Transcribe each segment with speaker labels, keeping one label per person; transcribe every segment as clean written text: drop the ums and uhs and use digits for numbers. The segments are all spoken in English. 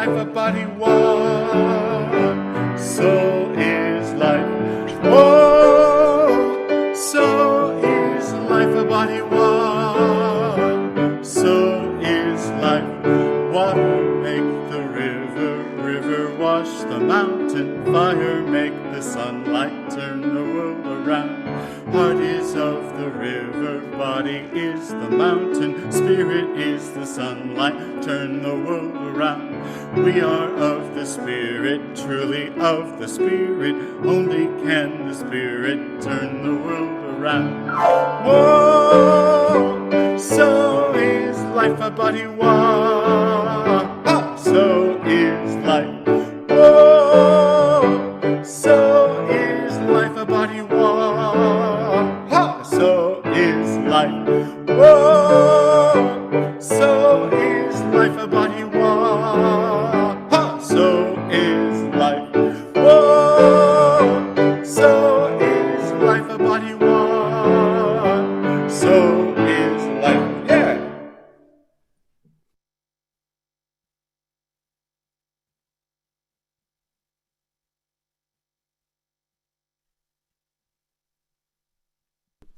Speaker 1: life a body one. So is life. Whoa. So is life a body one. So is life. Water make the river, river wash the mountain, fire make the sunlight turn the world around. Heart is of the river, body is the mountain, spirit is the sunlight, turn the world around. We are of the spirit, truly of the spirit, only can the spirit turn the world around. Whoa, so is life a body one. So is life. Whoa, so is life a body one. So is life. Whoa, so is life a body one. So is life. Whoa, so is life a body one. So is life. Yeah.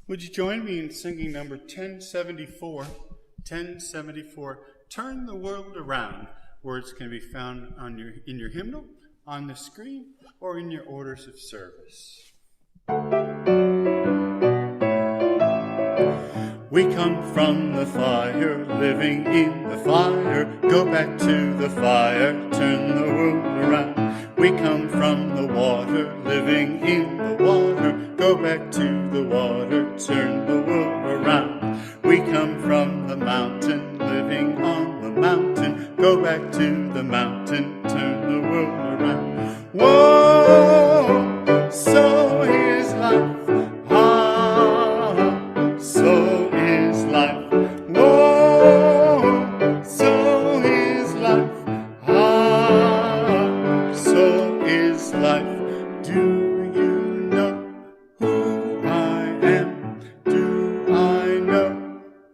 Speaker 1: Would you join me in singing number 1074? 1074, Turn the World Around. Words can be found in your hymnal, on the screen, or in your orders of service. We come from the fire, living in the fire. Go back to the fire, turn the world around. We come from the water, living in the water. Go back to the water, turn the world around. We come from the mountain, living on the mountain. Go back to the mountain, turn the world around. Whoa, so is life. So is life. Whoa, so is life. So is life. Do you know who I am? Do I know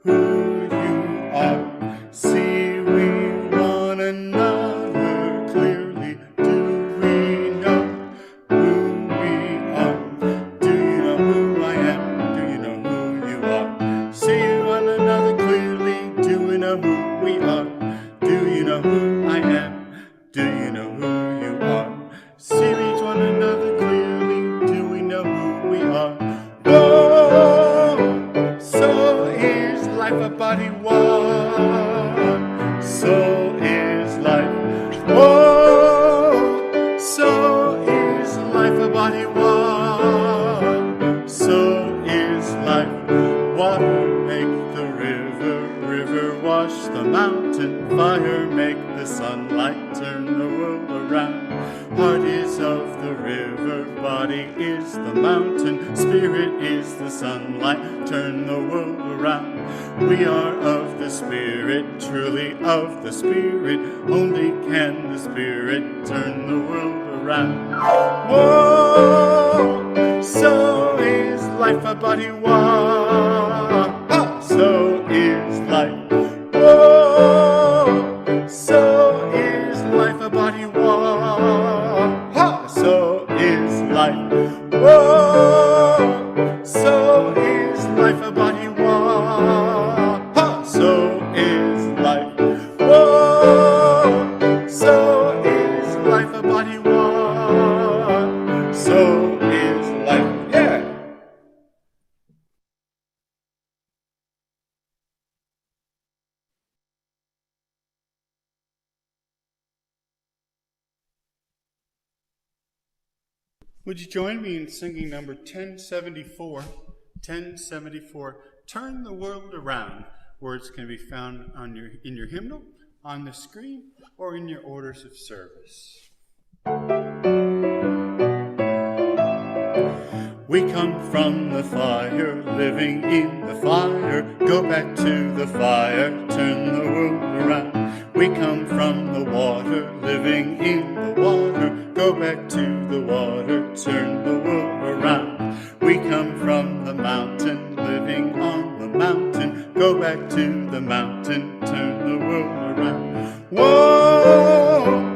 Speaker 1: who you are? See we one another clearly. Do we know who we are? Do you know who I am? Do you know who you are? See one another clearly. Do we know who we are? Do you know who I am? Do you know who you are? See each one another clearly. Do we know who we are? Whoa, so is life a body one. So is life. Whoa, so is life a body one. So is life. Water make the river, river wash the mountain, fire make the sunlight turn the world around. Heart is of the river, body is the mountain, spirit is the sunlight, turn the world around. We are of the spirit, truly of the spirit, only can the spirit turn the world around. Whoa, so is life a body one. So is life. Whoa, so is life a body one. So is life. Whoa, so is life a body one. So is life. Whoa, so is life a body one. So is life. Yeah. Would you join me in singing number 1074? 1074, Turn the World Around. Words can be found in your hymnal, on the screen, or in your orders of service. We come from the fire, living in the fire. Go back to the fire, turn the world around. We come from the water, living in the water. Go back to the water, turn the world around. We come from the mountain, living on the mountain. Go back to the mountain, turn the world around. Whoa!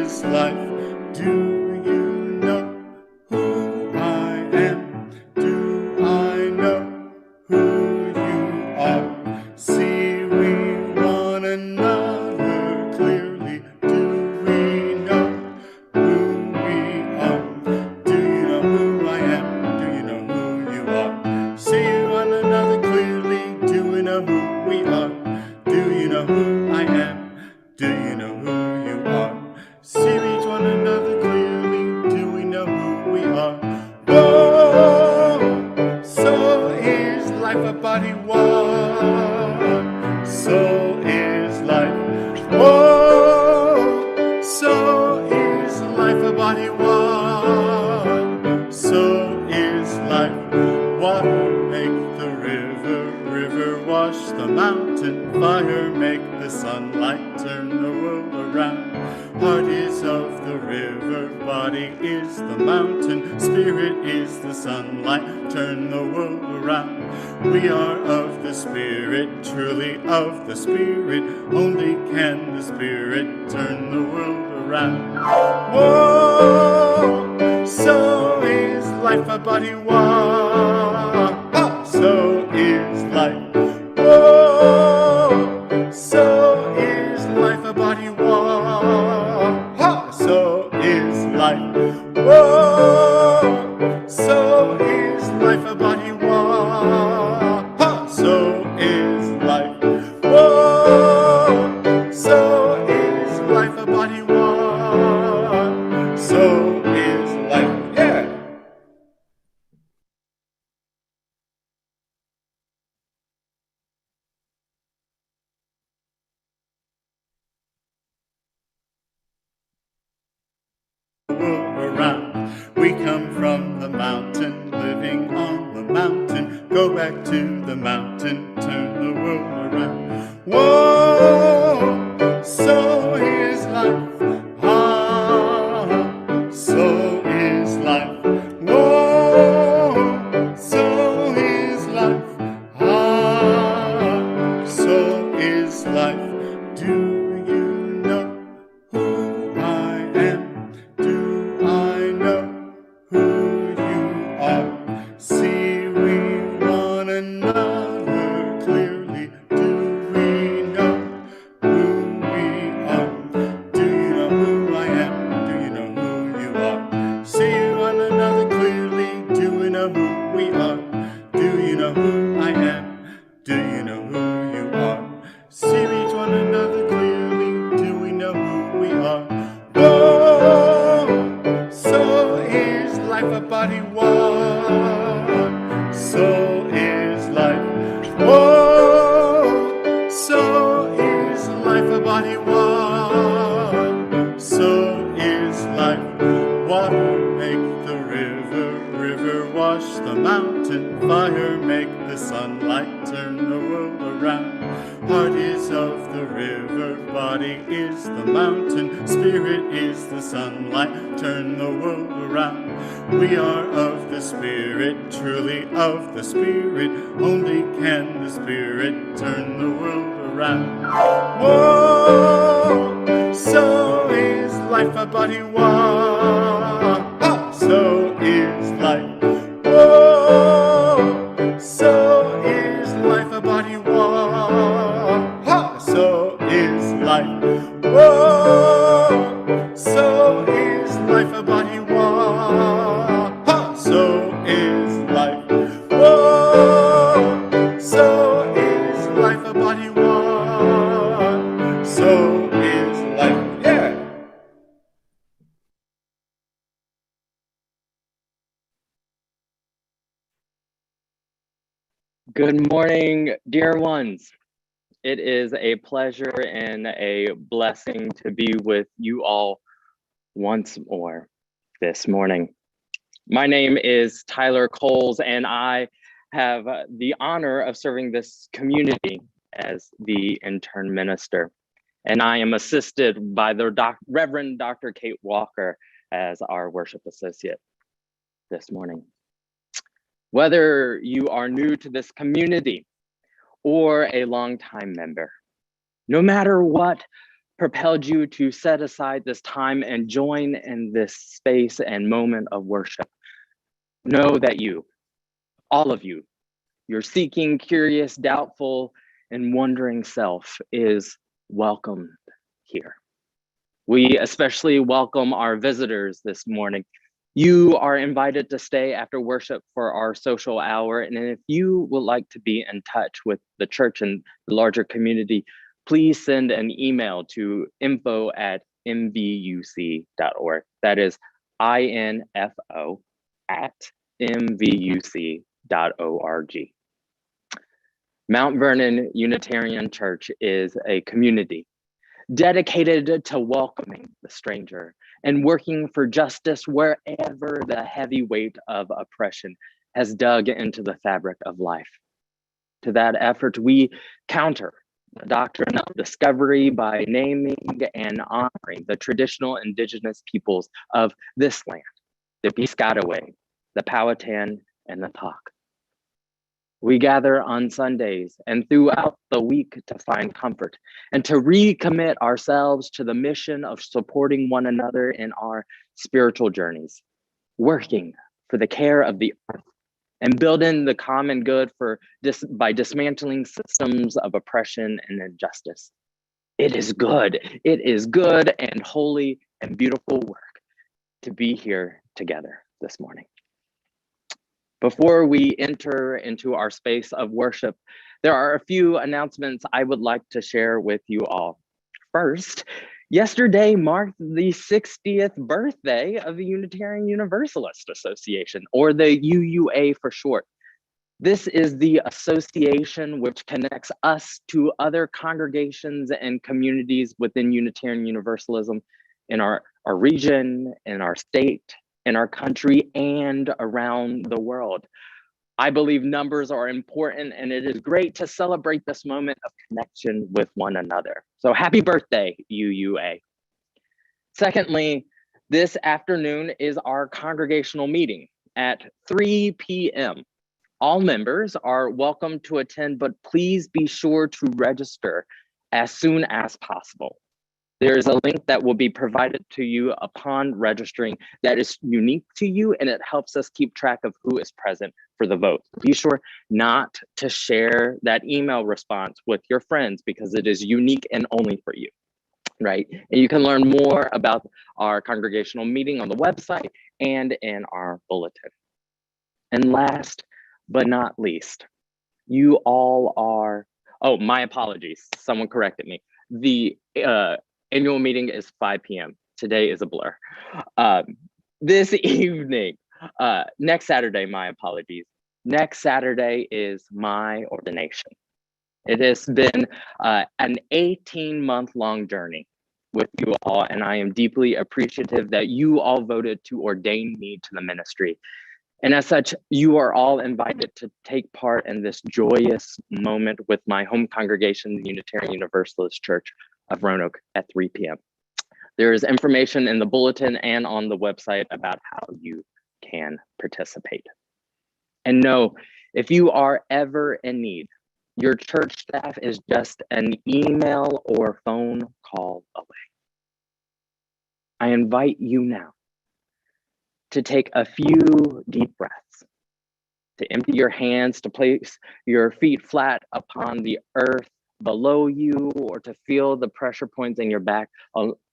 Speaker 1: is life? Do you know who I am? Do I know who you are? See we one another clearly. Do we know who we are? Do you know who I am? Do you know who you are? See one another clearly. Do we know who we are? Do you know who I am? Do you know who you are? See each one another clearly. Do we know who we are? Whoa! So is life a body walk? So is life. Whoa! So is life a body walk? So is life. Water make the river, river wash the mountain, fire make the sunlight turn the world around. Heart is of the river, body is the mountain, spirit is the sunlight, turn the world around. We are of the spirit, truly of the spirit, only can the spirit turn the world around. Whoa! So is life a body walk? So is life. Whoa! So is life a body walk? So is life. Whoa! So is life a body walk? So is life. Whoa! So is life a body walk? So is life. Yeah! Around. We come from the mountain, living on the mountain, go back to the mountain, turn the world around. Whoa! So is life. Ah, so is life. Whoa! So is life. Ah, so is life. Do you know who I am? Do I know who you are? See we one another clearly. Do we know who we are? Do you know who I am? Do you know who you are? See one another clearly. Do we know who we are? Do you know who I am? Do you know who you are? See each one another clearly. Do we know who we are? Whoa! So is life a body walk? So is life. Whoa! So is life a body walk? So is life. Water make the river, river wash the mountain, fire make the sunlight turn the world around. Heart is of the river, body is the mountain, spirit is the sunlight, turn the world around. We are of the spirit, truly of the spirit, only can the spirit turn the world around. Whoa! So is life a body walk? So is life. Whoa! So is life a body walk? So is life. Whoa! So is life a body walk? So is life. Whoa! So is life a body walk? So is life. Yeah!
Speaker 2: Good morning, dear ones. It is a pleasure and a blessing to be with you all once more this morning. My name is Tyler Coles, and I have the honor of serving this community as the intern minister. And I am assisted by the Reverend Dr. Kate Walker as our worship associate this morning. Whether you are new to this community or a longtime member, no matter what propelled you to set aside this time and join in this space and moment of worship. Know that you, all of you, your seeking, curious, doubtful, and wondering self is welcomed here. We especially welcome our visitors this morning. You are invited to stay after worship for our social hour. And if you would like to be in touch with the church and the larger community, please send an email to info@mvuc.org. That is info@mvuc.org. Mount Vernon Unitarian Church is a community dedicated to welcoming the stranger and working for justice wherever the heavy weight of oppression has dug into the fabric of life. To that effort, we counter the doctrine of discovery by naming and honoring the traditional indigenous peoples of this land, the Piscataway, the Powhatan, and the Talk. We gather on Sundays and throughout the week to find comfort and to recommit ourselves to the mission of supporting one another in our spiritual journeys, working for the care of the earth and building the common good by dismantling systems of oppression and injustice. It is good and holy and beautiful work to be here together this morning. Before we enter into our space of worship, there are a few announcements I would like to share with you all. First, yesterday marked the 60th birthday of the Unitarian Universalist Association, or the UUA for short. This is the association which connects us to other congregations and communities within Unitarian Universalism in our region, in our state, in our country, and around the world. I believe numbers are important, and it is great to celebrate this moment of connection with one another. So happy birthday, UUA. Secondly, this afternoon is our congregational meeting at 3 p.m. All members are welcome to attend, but please be sure to register as soon as possible. There is a link that will be provided to you upon registering that is unique to you, and it helps us keep track of who is present for the vote. Be sure not to share that email response with your friends because it is unique and only for you, right? And you can learn more about our congregational meeting on the website and in our bulletin. And last but not least, you all are, oh, my apologies, someone corrected me. The annual meeting is 5 p.m. Today is a blur. This evening, next Saturday, my apologies. Next Saturday is my ordination. It has been an 18-month-long journey with you all, and I am deeply appreciative that you all voted to ordain me to the ministry. And as such, you are all invited to take part in this joyous moment with my home congregation, the Unitarian Universalist Church of Roanoke at 3 p.m. There is information in the bulletin and on the website about how you can participate. And know, if you are ever in need, your church staff is just an email or phone call away. I invite you now to take a few deep breaths, to empty your hands, to place your feet flat upon the earth below you, or to feel the pressure points in your back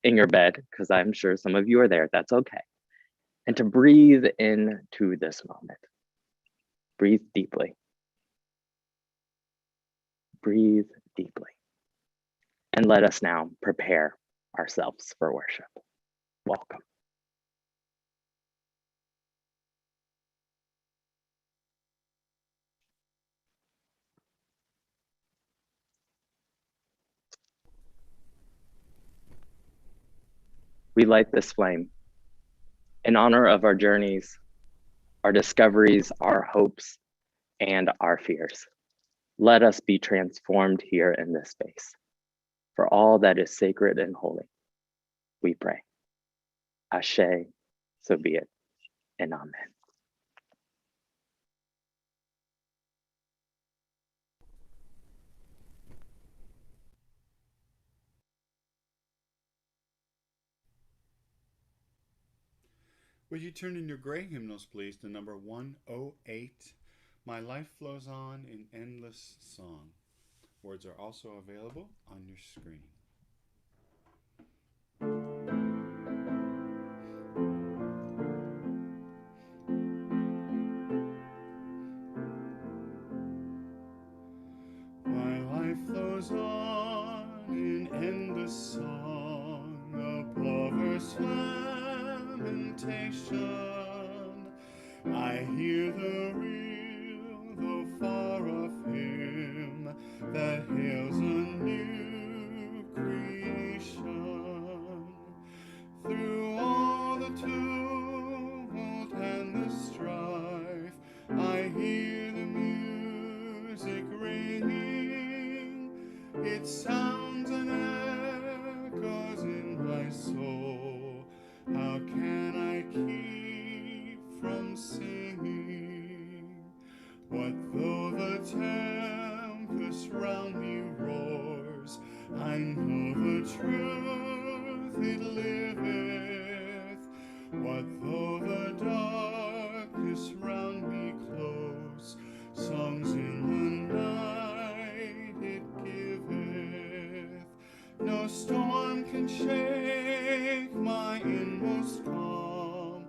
Speaker 2: in your bed, because I'm sure some of you are there. That's okay. And to breathe into this moment. Breathe deeply. Breathe deeply. And let us now prepare ourselves for worship. Welcome. We light this flame in honor of our journeys, our discoveries, our hopes, and our fears. Let us be transformed here in this space. For all that is sacred and holy, we pray. Ashe, so be it, and amen.
Speaker 1: Would you turn in your gray hymnals, please, to number 108? My life flows on in endless song. Words are also available on your screen. My life flows on in endless song, above earth's lamentation. I hear the real, though far off hymn that hails a new creation. Through all the tumult and the strife, I hear the music ringing. It sounds and echoes in my soul. How can I keep from singing? What though the tempest round me roars? I know the truth, it liveth. What though the darkness round me close? Songs in the night it giveth. No storm can shake my inmost calm,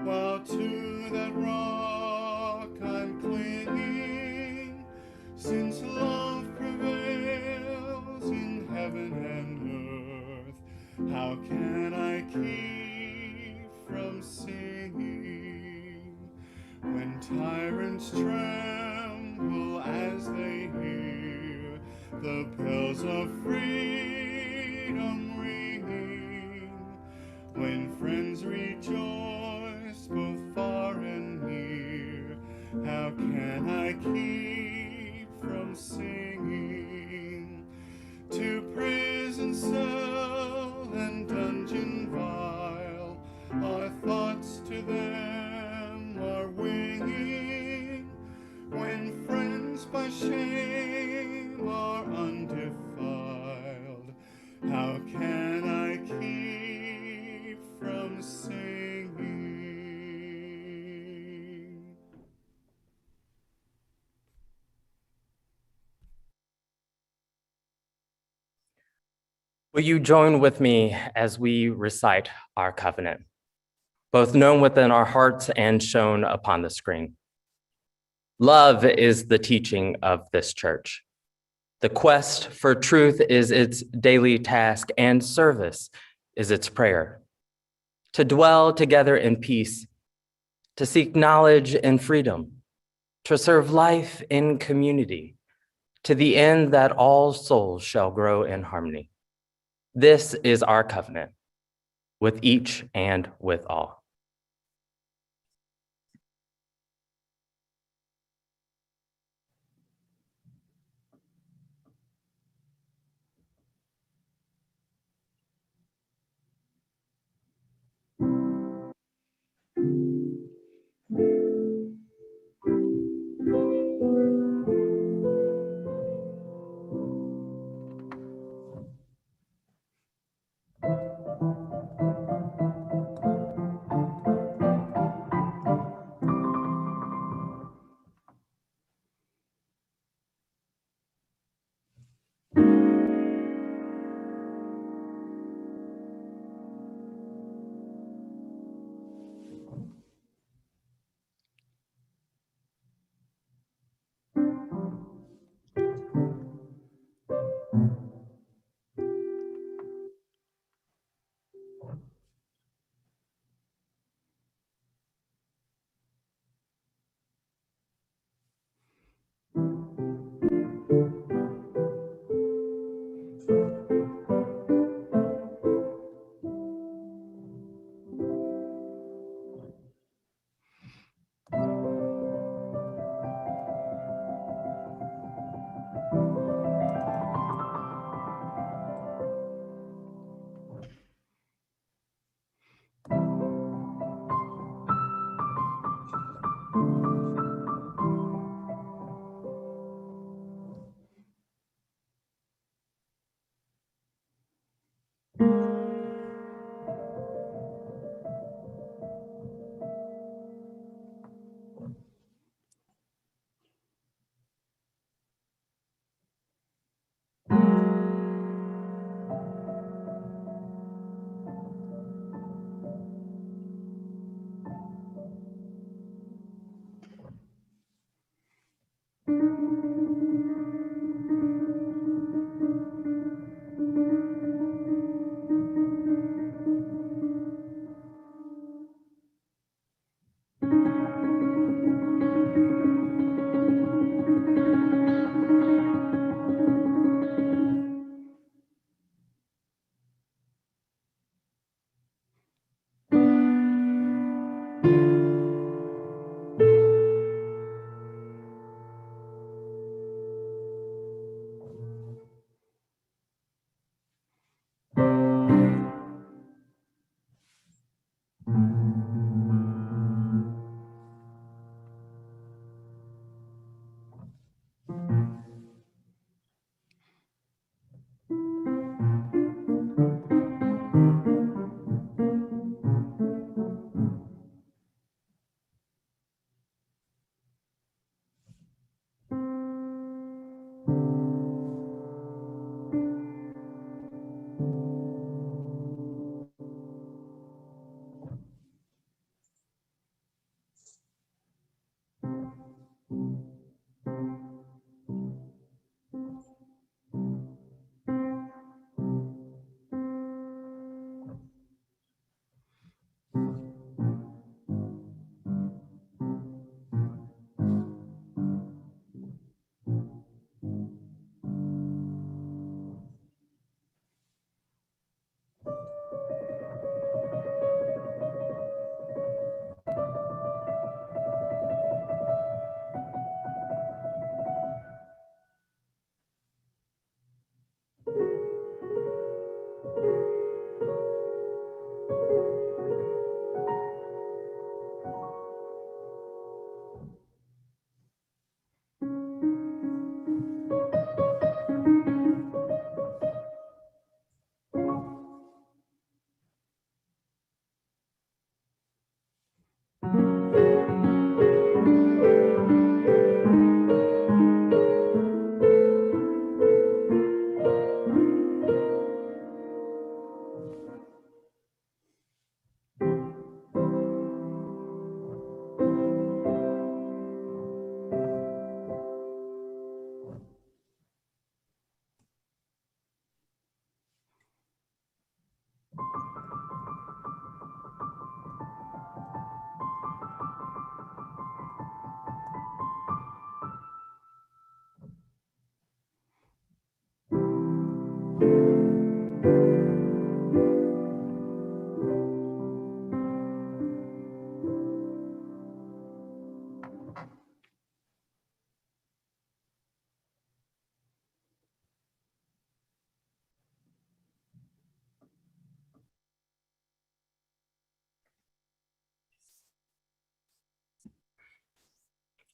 Speaker 1: while to that rock I'm clinging. Since love prevails in heaven and earth, how can I keep from singing? When tyrants tremble as they hear the bells of freedom ringing, when friends rejoice both far and near, how can I keep from singing? To prison cell and dungeon vile, our thoughts to them are winging. When friends by shame are undefiled, how can I keep from singing?
Speaker 2: Will you join with me as we recite our covenant, both known within our hearts and shown upon the screen? Love is the teaching of this church. The quest for truth is its daily task, and service is its prayer. To dwell together in peace, to seek knowledge and freedom, to serve life in community, to the end that all souls shall grow in harmony. This is our covenant with each and with all.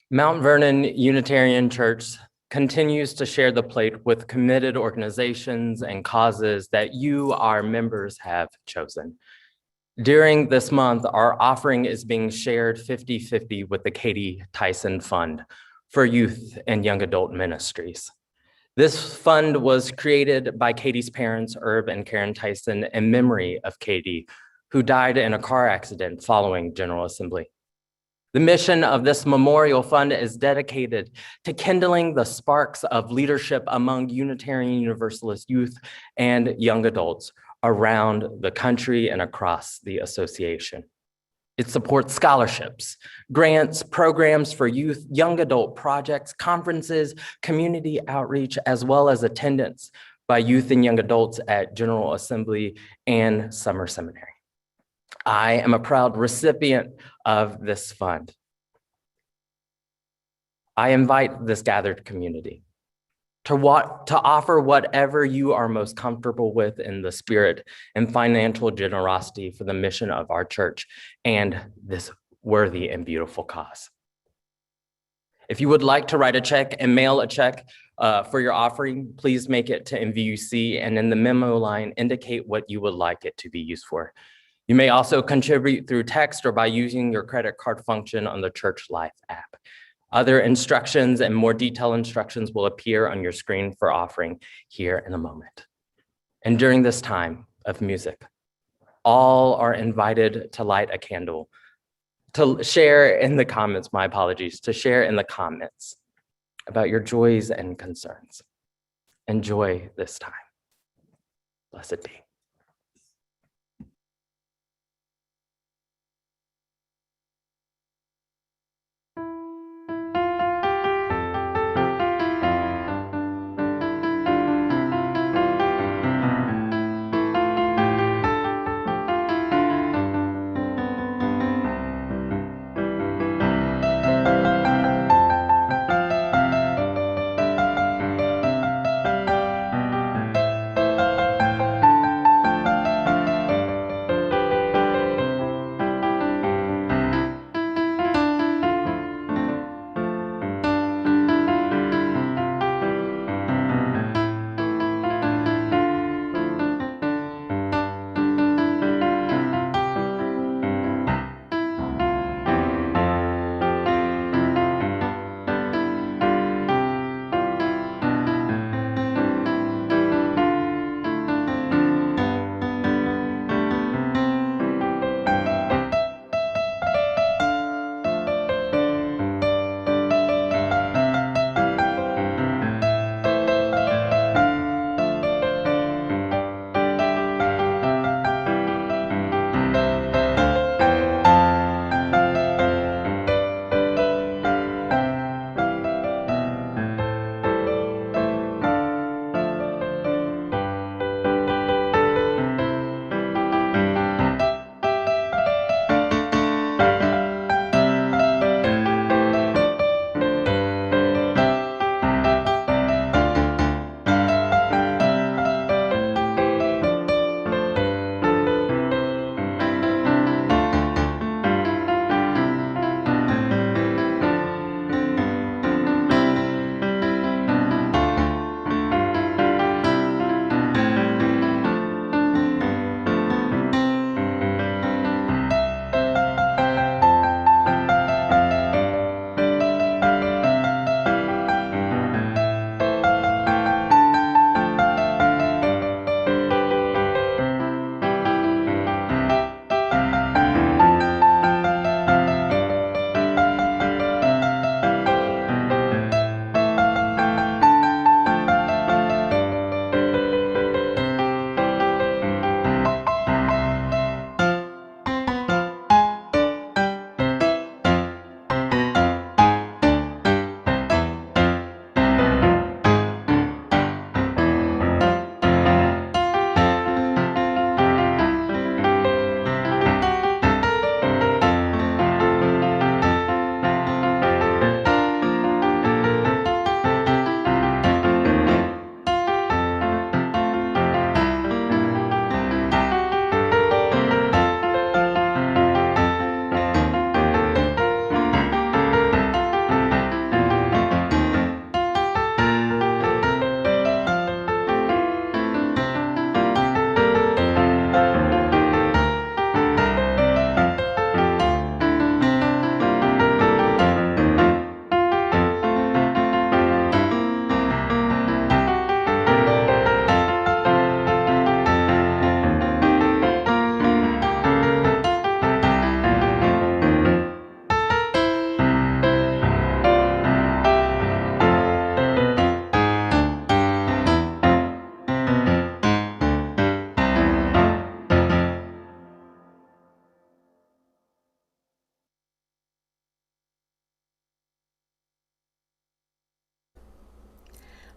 Speaker 2: Mount Vernon Unitarian Church continues to share the plate with committed organizations and causes that you, our members, have chosen. During this month, our offering is being shared 50-50 with the Katie Tyson Fund for Youth and Young Adult Ministries. This fund was created by Katie's parents, Herb and Karen Tyson, in memory of Katie, who died in a car accident following General Assembly. The mission of this memorial fund is dedicated to kindling the sparks of leadership among Unitarian Universalist youth and young adults around the country and across the association. It supports scholarships, grants, programs for youth, young adult projects, conferences, community outreach, as well as attendance by youth and young adults at General Assembly and Summer Seminary. I am a proud recipient of this fund. I invite this gathered community to offer whatever you are most comfortable with in the spirit and financial generosity for the mission of our church and this worthy and beautiful cause. If you would like to write a check and mail a check for your offering, please make it to MVUC, and in the memo line, indicate what you would like it to be used for. You may also contribute through text or by using your credit card function on the Church Life app. Other instructions and more detailed instructions will appear on your screen for offering here in a moment. And during this time of music, all are invited to light a candle, to share in the comments, to share in the comments about your joys and concerns. Enjoy this time. Blessed be.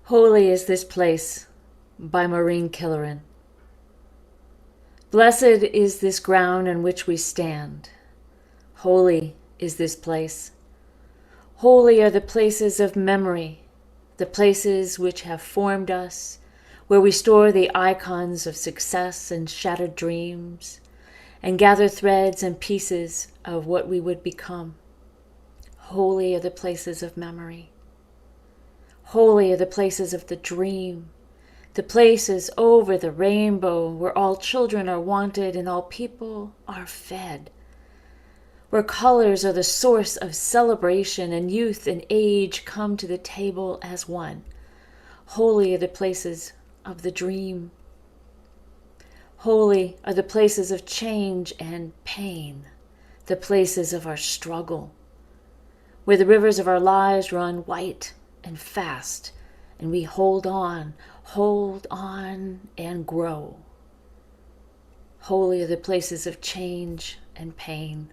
Speaker 3: Holy is this place, by Maureen Killeran. Blessed is this ground on which we stand. Holy is this place. Holy are the places of memory, the places which have formed us, where we store the icons of success and shattered dreams, and gather threads and pieces of what we would become. Holy are the places of memory. Holy are the places of the dream, the places over the rainbow where all children are wanted and all people are fed, where colors are the source of celebration and youth and age come to the table as one. Holy are the places of the dream. Holy are the places of change and pain, the places of our struggle, where the rivers of our lives run white and fast, and we hold on and grow. Holy are the places of change and pain.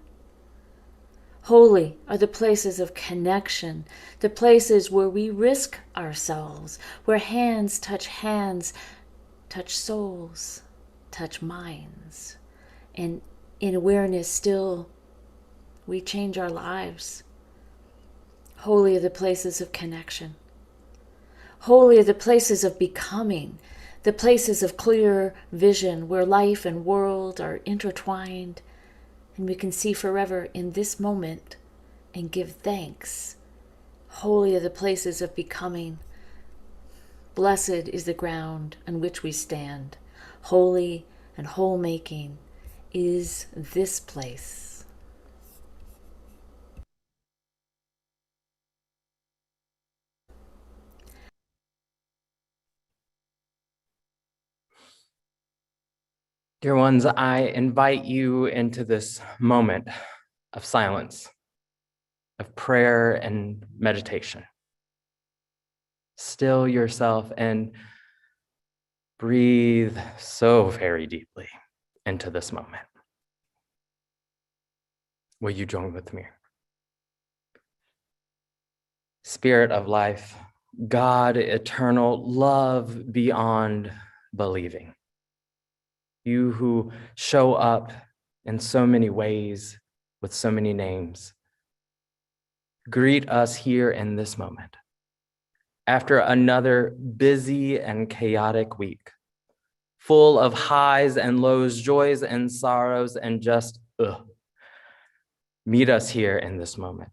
Speaker 3: Holy are the places of connection, the places where we risk ourselves, where hands, touch souls, touch minds, and in awareness still, we change our lives. Holy are the places of connection. Holy are the places of becoming, the places of clear vision where life and world are intertwined, and we can see forever in this moment and give thanks. Holy are the places of becoming. Blessed is the ground on which we stand. Holy and whole making is this place.
Speaker 2: Dear ones, I invite you into this moment of silence, of prayer and meditation. Still yourself and breathe so very deeply into this moment. Will you join with me? Spirit of life, God eternal, love beyond believing. You who show up in so many ways with so many names, greet us here in this moment. After another busy and chaotic week, full of highs and lows, joys and sorrows, and just meet us here in this moment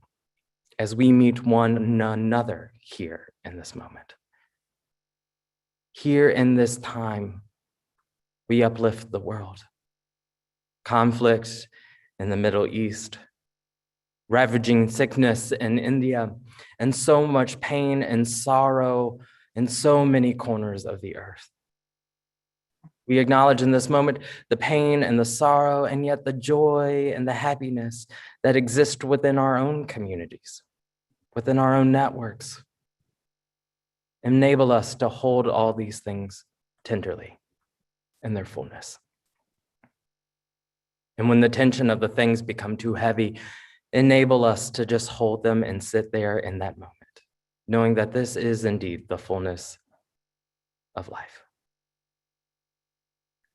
Speaker 2: as we meet one another here in this moment. Here in this time, we uplift the world. Conflict in the Middle East, ravaging sickness in India, and so much pain and sorrow in so many corners of the earth. We acknowledge in this moment the pain and the sorrow, and yet the joy and the happiness that exist within our own communities, within our own networks. Enable us to hold all these things tenderly in their fullness. And when the tension of the things become too heavy, enable us to just hold them and sit there in that moment, knowing that this is indeed the fullness of life.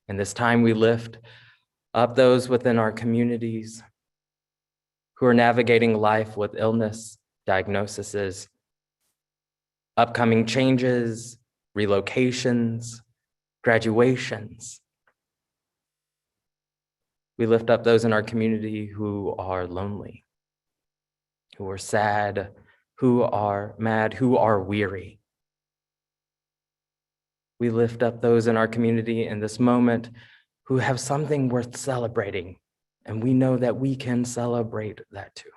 Speaker 2: In this time, we lift up those within our communities who are navigating life with illness, diagnoses, upcoming changes, relocations, graduations. We lift up those in our community who are lonely, who are sad, who are mad, who are weary. We lift up those in our community in this moment who have something worth celebrating, and we know that we can celebrate that too.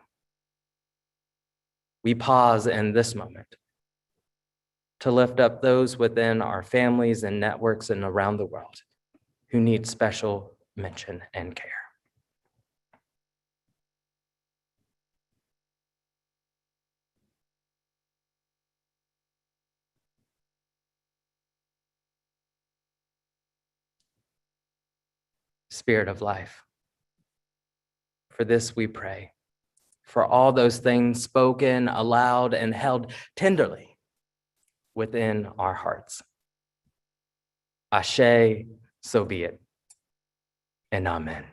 Speaker 2: We pause in this moment to lift up those within our families and networks and around the world who need special mention and care. Spirit of life, for this we pray, for all those things spoken aloud and held tenderly
Speaker 4: within our hearts. Ashe, so be it, and amen.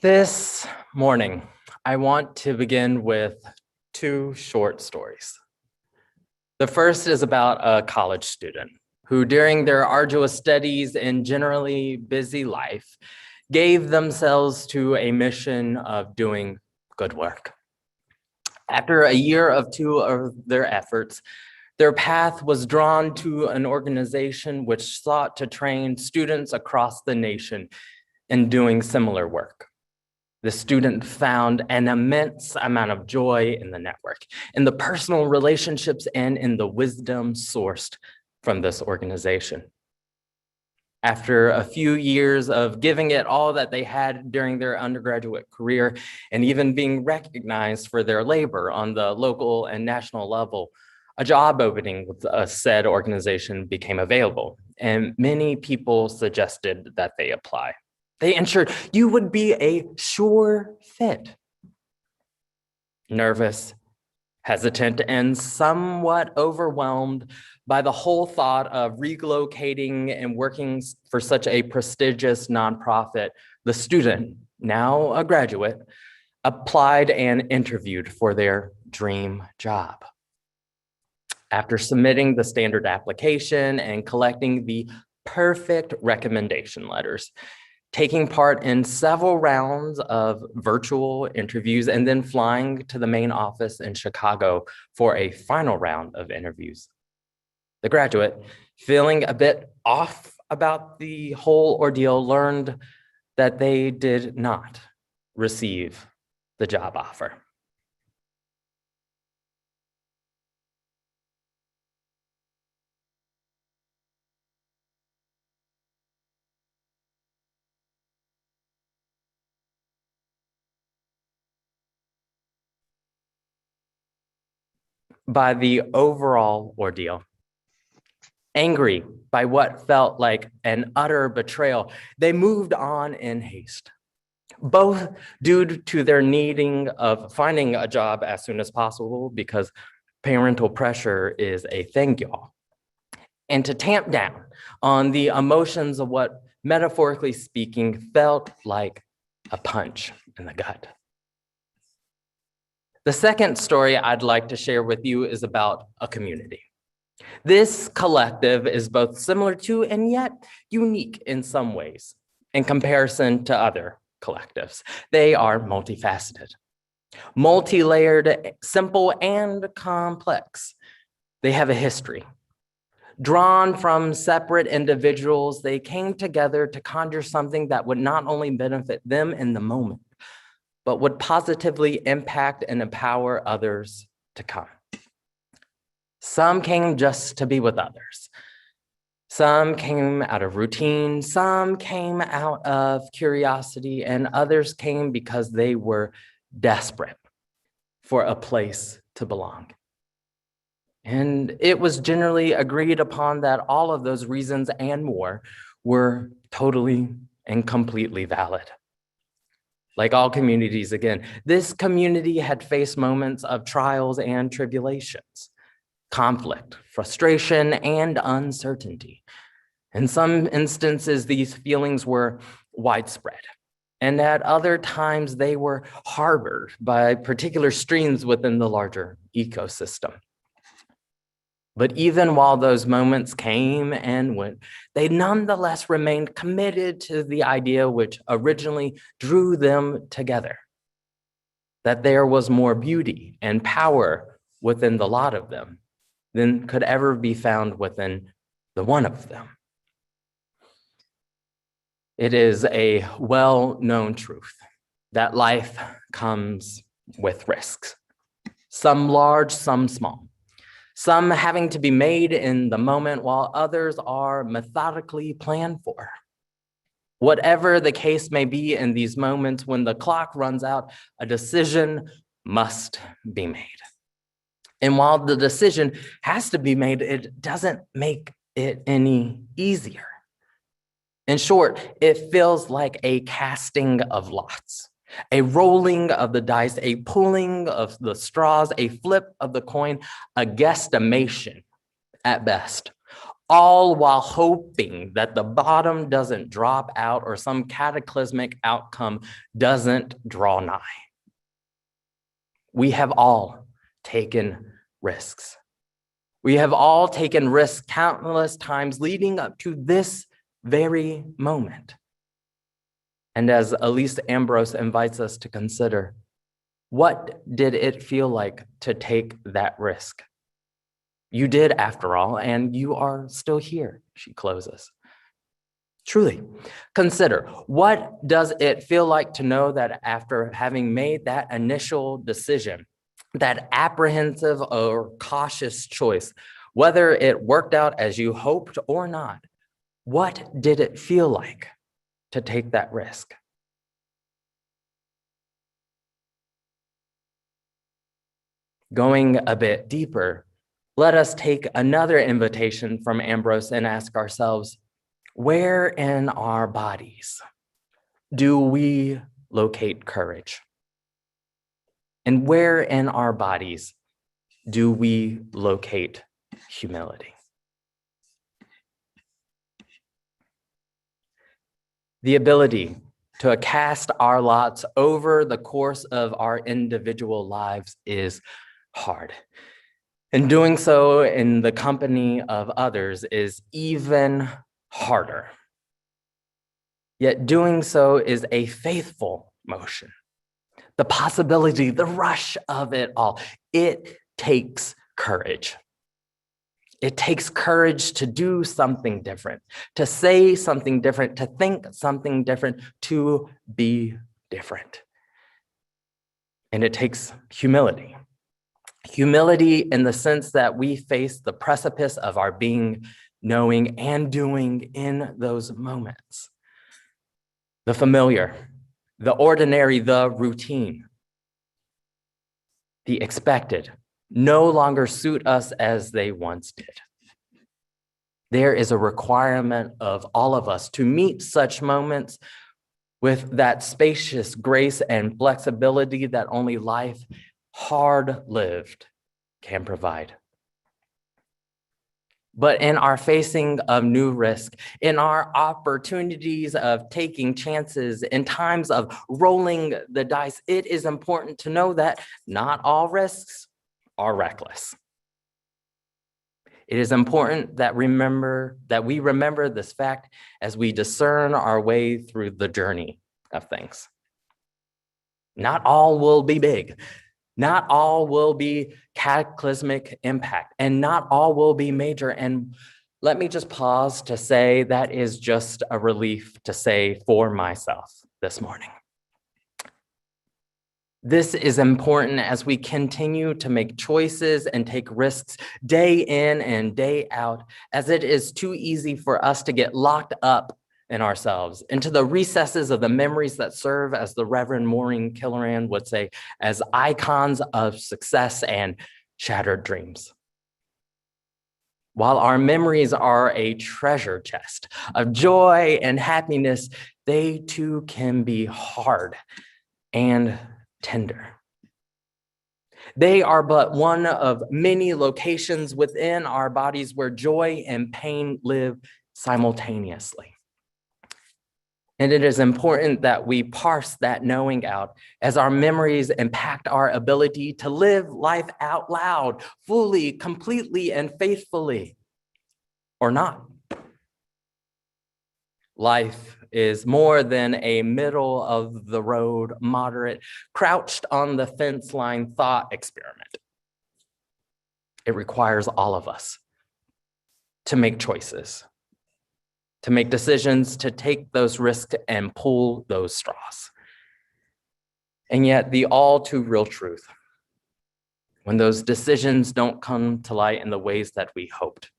Speaker 4: This morning, I want to begin with two short stories. The first is about a college student who, during their arduous studies and generally busy life, gave themselves to a mission of doing good work. After a year of two of their efforts, their path was drawn to an organization which sought to train students across the nation in doing similar work. The student found an immense amount of joy in the network, in the personal relationships, and in the wisdom sourced from this organization. After a few years of giving it all that they had during their undergraduate career, and even being recognized for their labor on the local and national level, a job opening with a said organization became available, and many people suggested that they apply. They ensured you would be a sure fit. Nervous, hesitant and somewhat overwhelmed by the whole thought of relocating and working for such a prestigious nonprofit, the student, now a graduate, applied and interviewed for their dream job. After submitting the standard application and collecting the perfect recommendation letters, taking part in several rounds of virtual interviews, and then flying to the main office in Chicago for a final round of interviews. The graduate, feeling a bit off about the whole ordeal, learned that they did not receive the job offer. By the overall ordeal, angry by what felt like an utter betrayal, they moved on in haste, both due to their needing of finding a job as soon as possible because parental pressure is a thing, y'all, and to tamp down on the emotions of what, metaphorically speaking, felt like a punch in the gut. The second story I'd like to share with you is about a community. This collective is both similar to and yet unique in some ways in comparison to other collectives. They are multifaceted, multi-layered, simple, and complex. They have a history. Drawn from separate individuals, they came together to conjure something that would not only benefit them in the moment, but would positively impact and empower others to come. Some came just to be with others. Some came out of routine, some came out of curiosity, and others came because they were desperate for a place to belong. And it was generally agreed upon that all of those reasons and more were totally and completely valid. Like all communities, again, this community had faced moments of trials and tribulations, conflict, frustration, and uncertainty. In some instances, these feelings were widespread, and at other times they were harbored by particular streams within the larger ecosystem. But even while those moments came and went, they nonetheless remained committed to the idea which originally drew them together, that there was more beauty and power within the lot of them than could ever be found within the one of them. It is a well-known truth that life comes with risks, some large, some small. Some having to be made in the moment while others are methodically planned for. Whatever the case may be in these moments when the clock runs out, a decision must be made. And while the decision has to be made, it doesn't make it any easier. In short, it feels like a casting of lots. A rolling of the dice, a pulling of the straws, a flip of the coin, a guesstimation at best, all while hoping that the bottom doesn't drop out or some cataclysmic outcome doesn't draw nigh. We have all taken risks. We have all taken risks countless times leading up to this very moment. And as Elise Ambrose invites us to consider, what did it feel like to take that risk? You did, after all, and you are still here, she closes. Truly, consider, what does it feel like to know that after having made that initial decision, that apprehensive or cautious choice, whether it worked out as you hoped or not, what did it feel like to take that risk? Going a bit deeper, let us take another invitation from Ambrose and ask ourselves, where in our bodies do we locate courage? And where in our bodies do we locate humility? The ability to cast our lots over the course of our individual lives is hard. And doing so in the company of others is even harder. Yet doing so is a faithful motion. The possibility, the rush of it all, it takes courage. It takes courage to do something different, to say something different, to think something different, to be different. And it takes humility. Humility in the sense that we face the precipice of our being, knowing, and doing in those moments. The familiar, the ordinary, the routine, the expected, no longer suit us as they once did. There is a requirement of all of us to meet such moments with that spacious grace and flexibility that only life hard-lived can provide. But in our facing of new risk, in our opportunities of taking chances, in times of rolling the dice, it is important to know that not all risks are reckless. It is important that we remember this fact as we discern our way through the journey of things. Not all will be big. Not all will be cataclysmic impact, and not all will be major. And let me just pause to say that is just a relief to say for myself this morning. This is important as we continue to make choices and take risks day in and day out, as it is too easy for us to get locked up in ourselves, into the recesses of the memories that serve, as the Reverend Maureen Killoran would say, as icons of success and shattered dreams. While our memories are a treasure chest of joy and happiness, they too can be hard and tender. They are but one of many locations within our bodies where joy and pain live simultaneously. And it is important that we parse that knowing out as our memories impact our ability to live life out loud, fully, completely, and faithfully, or not. Life is more than a middle of the road, moderate, crouched on the fence line thought experiment. It requires all of us to make choices, to make decisions, to take those risks and pull those straws. And yet the all too real truth, when those decisions don't come to light in the ways that we hoped,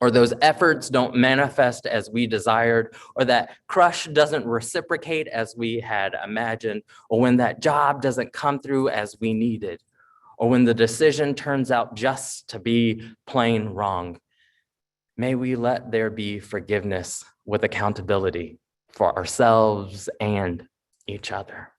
Speaker 4: or those efforts don't manifest as we desired, or that crush doesn't reciprocate as we had imagined, or when that job doesn't come through as we needed, or when the decision turns out just to be plain wrong, may we let there be forgiveness with accountability for ourselves and each other.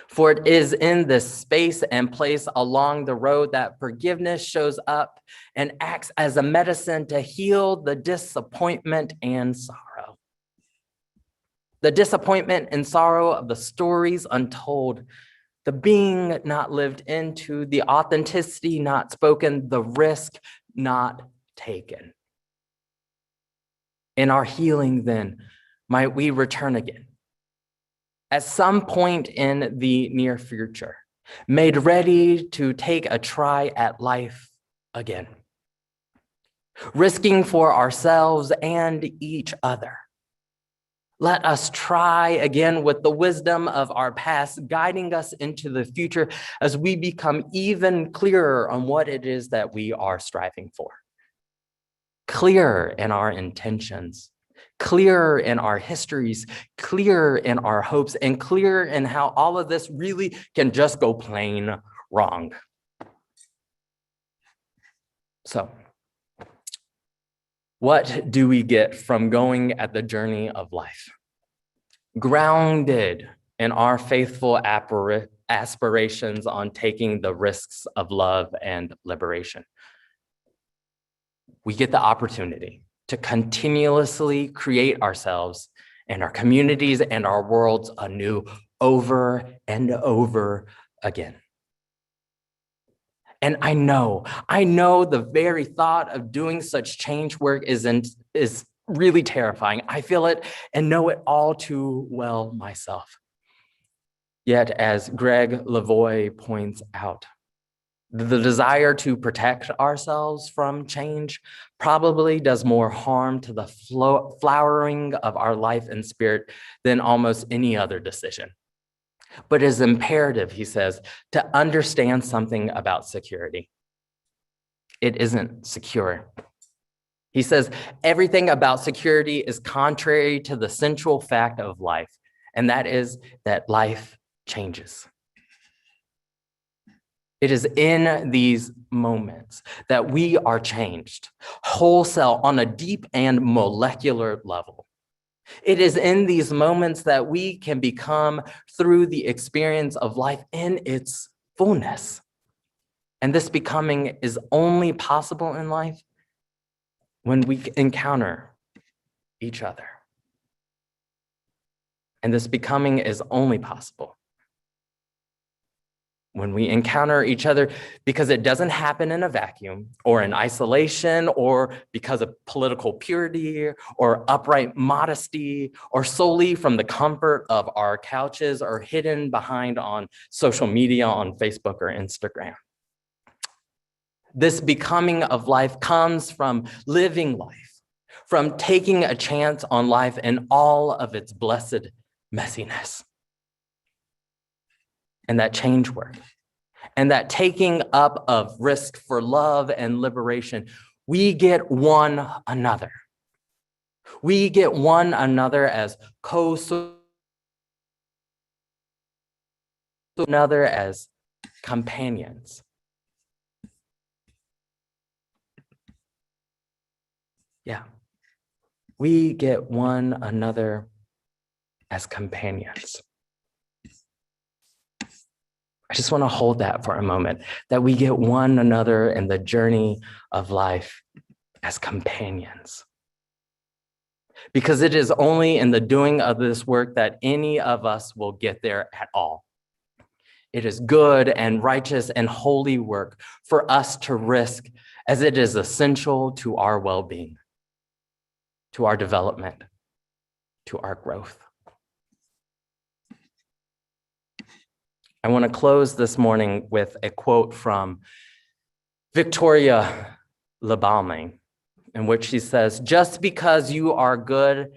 Speaker 4: For it is in this space and place along the road that forgiveness shows up and acts as a medicine to heal the disappointment and sorrow. The disappointment and sorrow of the stories untold, the being not lived into, the authenticity not spoken, the risk not taken. In our healing, then, might we return again at some point in the near future, made ready to take a try at life again, risking for ourselves and each other. Let us try again with the wisdom of our past, guiding us into the future as we become even clearer on what it is that we are striving for. Clearer in our intentions, clearer in our histories, clearer in our hopes, and clearer in how all of this really can just go plain wrong. So, what do we get from going at the journey of life? Grounded in our faithful aspirations on taking the risks of love and liberation. We get the opportunity to continuously create ourselves and our communities and our worlds anew over and over again. And I know the very thought of doing such change work is really terrifying. I feel it and know it all too well myself. Yet, as Greg Lavoie points out, the desire to protect ourselves from change probably does more harm to the flowering of our life and spirit than almost any other decision. But it is imperative, he says, to understand something about security. It isn't secure. He says, everything about security is contrary to the central fact of life, and that is that life changes. It is in these moments that we are changed, wholesale on a deep and molecular level. It is in these moments that we can become through the experience of life in its fullness. And this becoming is only possible in life when we encounter each other. And this becoming is only possible when we encounter each other, because it doesn't happen in a vacuum or in isolation or because of political purity or upright modesty or solely from the comfort of our couches or hidden behind on social media on Facebook or Instagram. This becoming of life comes from living life, from taking a chance on life in all of its blessed messiness. And that change work, and that taking up of risk for love and liberation, we get one another. We get one another as another as companions. Yeah, we get one another as companions. I just want to hold that for a moment, that we get one another in the journey of life as companions. Because it is only in the doing of this work that any of us will get there at all. It is good and righteous and holy work for us to risk, as it is essential to our well-being, to our development, to our growth. I want to close this morning with a quote from Victoria Labalme, in which she says, "Just because you are good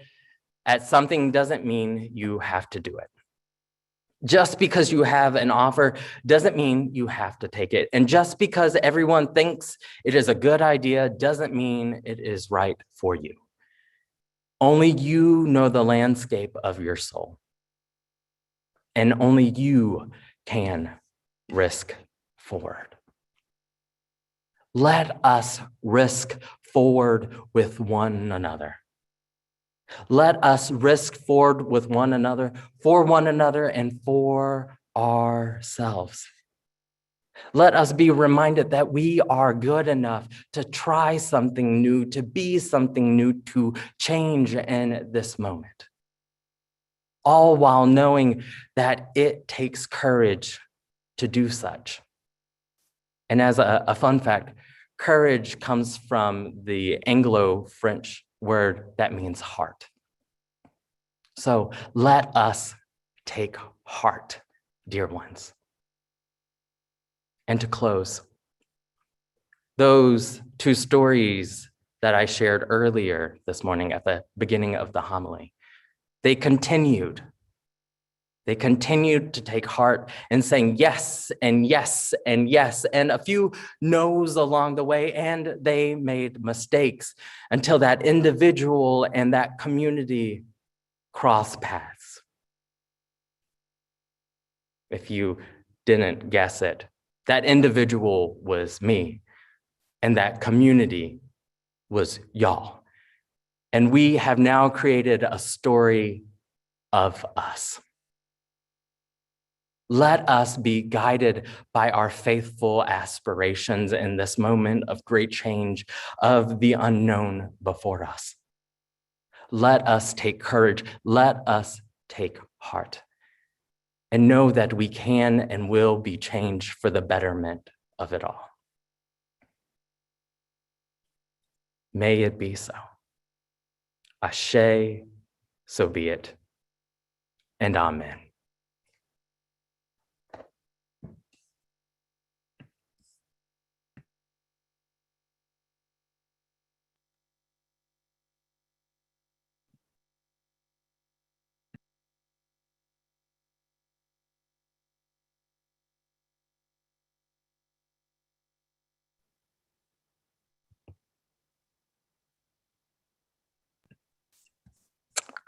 Speaker 4: at something doesn't mean you have to do it. Just because you have an offer doesn't mean you have to take it. And just because everyone thinks it is a good idea doesn't mean it is right for you. Only you know the landscape of your soul. And only you can risk forward." Let us risk forward with one another. Let us risk forward with one another, for one another, and for ourselves. Let us be reminded that we are good enough to try something new, to be something new, to change in this moment. All while knowing that it takes courage to do such. And as a fun fact, courage comes from the Anglo-French word that means heart. So let us take heart, dear ones. And to close, those two stories that I shared earlier this morning at the beginning of the homily, they continued to take heart in saying yes and yes and yes, and a few no's along the way, and they made mistakes until that individual and that community cross paths. If you didn't guess it, that individual was me, and that community was y'all. And we have now created a story of us. Let us be guided by our faithful aspirations in this moment of great change, of the unknown before us. Let us take courage. Let us take heart and know that we can and will be changed for the betterment of it all. May it be so. Ashe, so be it, and amen.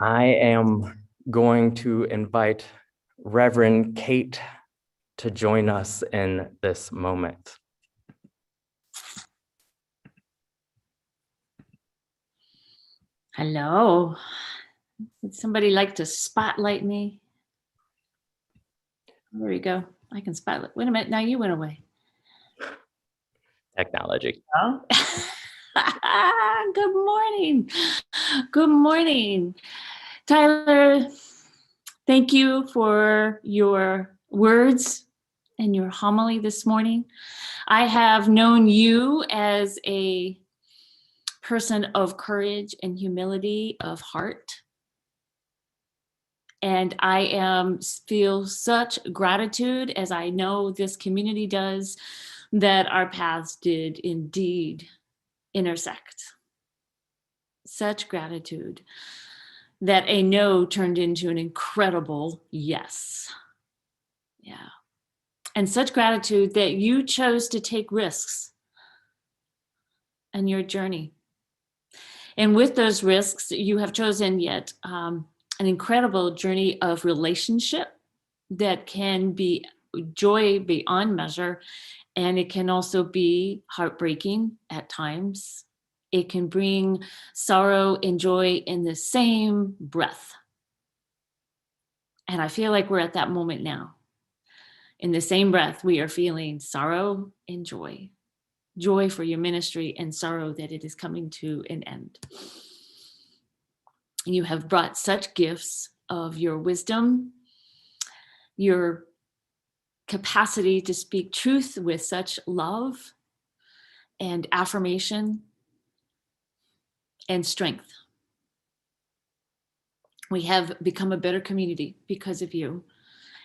Speaker 4: I am going to invite Reverend Kate to join us in this moment.
Speaker 3: Hello. Would somebody like to spotlight me? There we go. I can spotlight. Wait a minute. Now you went away.
Speaker 4: Technology.
Speaker 3: Oh. Good morning. Good morning. Tyler, thank you for your words and your homily this morning. I have known you as a person of courage and humility of heart. And I feel such gratitude, as I know this community does, that our paths did indeed intersect. Such gratitude that a no turned into an incredible yes. Yeah. And such gratitude that you chose to take risks in your journey. And with those risks, you have chosen yet an incredible journey of relationship that can be joy beyond measure. And it can also be heartbreaking at times. It can bring sorrow and joy in the same breath. And I feel like we're at that moment now. In the same breath, we are feeling sorrow and joy. Joy for your ministry and sorrow that it is coming to an end. You have brought such gifts of your wisdom, your capacity to speak truth with such love and affirmation and strength. We have become a better community because of you.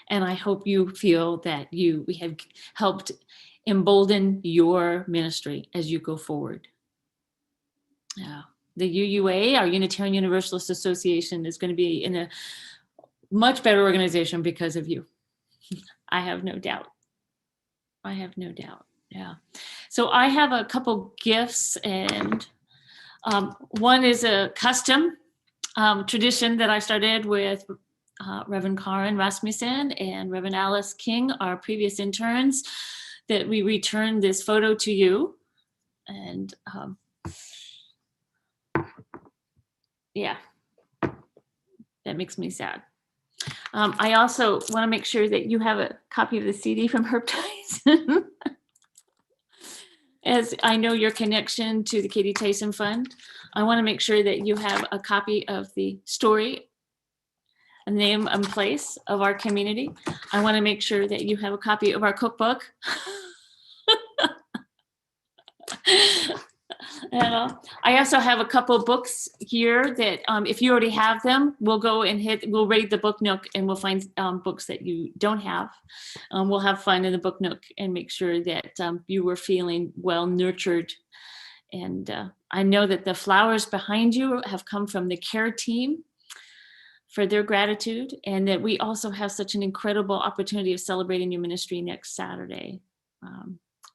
Speaker 3: And I hope you feel that we have helped embolden your ministry as you go forward. Yeah. The UUA, our Unitarian Universalist Association, is going to be in a much better organization because of you. I have no doubt. I have no doubt. Yeah. So I have a couple gifts, and one is a custom tradition that I started with Reverend Karen Rasmussen and Reverend Alice King, our previous interns, that we return this photo to you. And yeah, that makes me sad. I also want to make sure that you have a copy of the CD from Herb Tyson. As I know your connection to the Katie Tyson Fund, I want to make sure that you have a copy of the story, a name and place of our community. I want to make sure that you have a copy of our cookbook. And I also have a couple books here that if you already have them, we'll go and we'll raid the book nook and we'll find books that you don't have. We'll have fun in the book nook and make sure that you were feeling well nurtured. And I know that the flowers behind you have come from the care team for their gratitude, and that we also have such an incredible opportunity of celebrating your ministry next Saturday.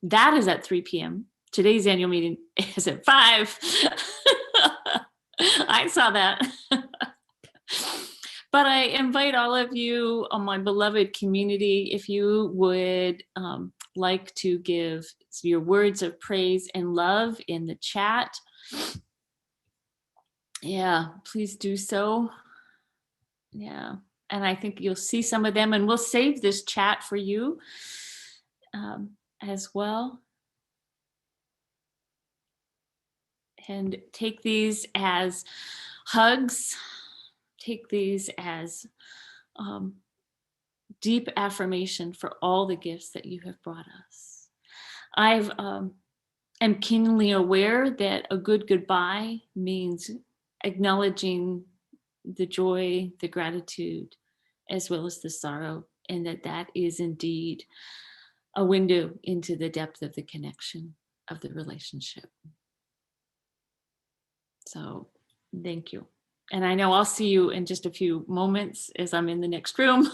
Speaker 3: That is at 3 p.m. Today's annual meeting is at 5. I saw that. But I invite all of you, my beloved community, if you would like to give your words of praise and love in the chat. Yeah, please do so. Yeah,
Speaker 5: And I think you'll see some of them, and we'll save this chat for you as well. And take these as hugs, take these as deep affirmation for all the gifts that you have brought us. I've am keenly aware that a good goodbye means acknowledging the joy, the gratitude, as well as the sorrow, and that is indeed a window into the depth of the connection of the relationship. So thank you. And I know I'll see you in just a few moments as I'm in the next room,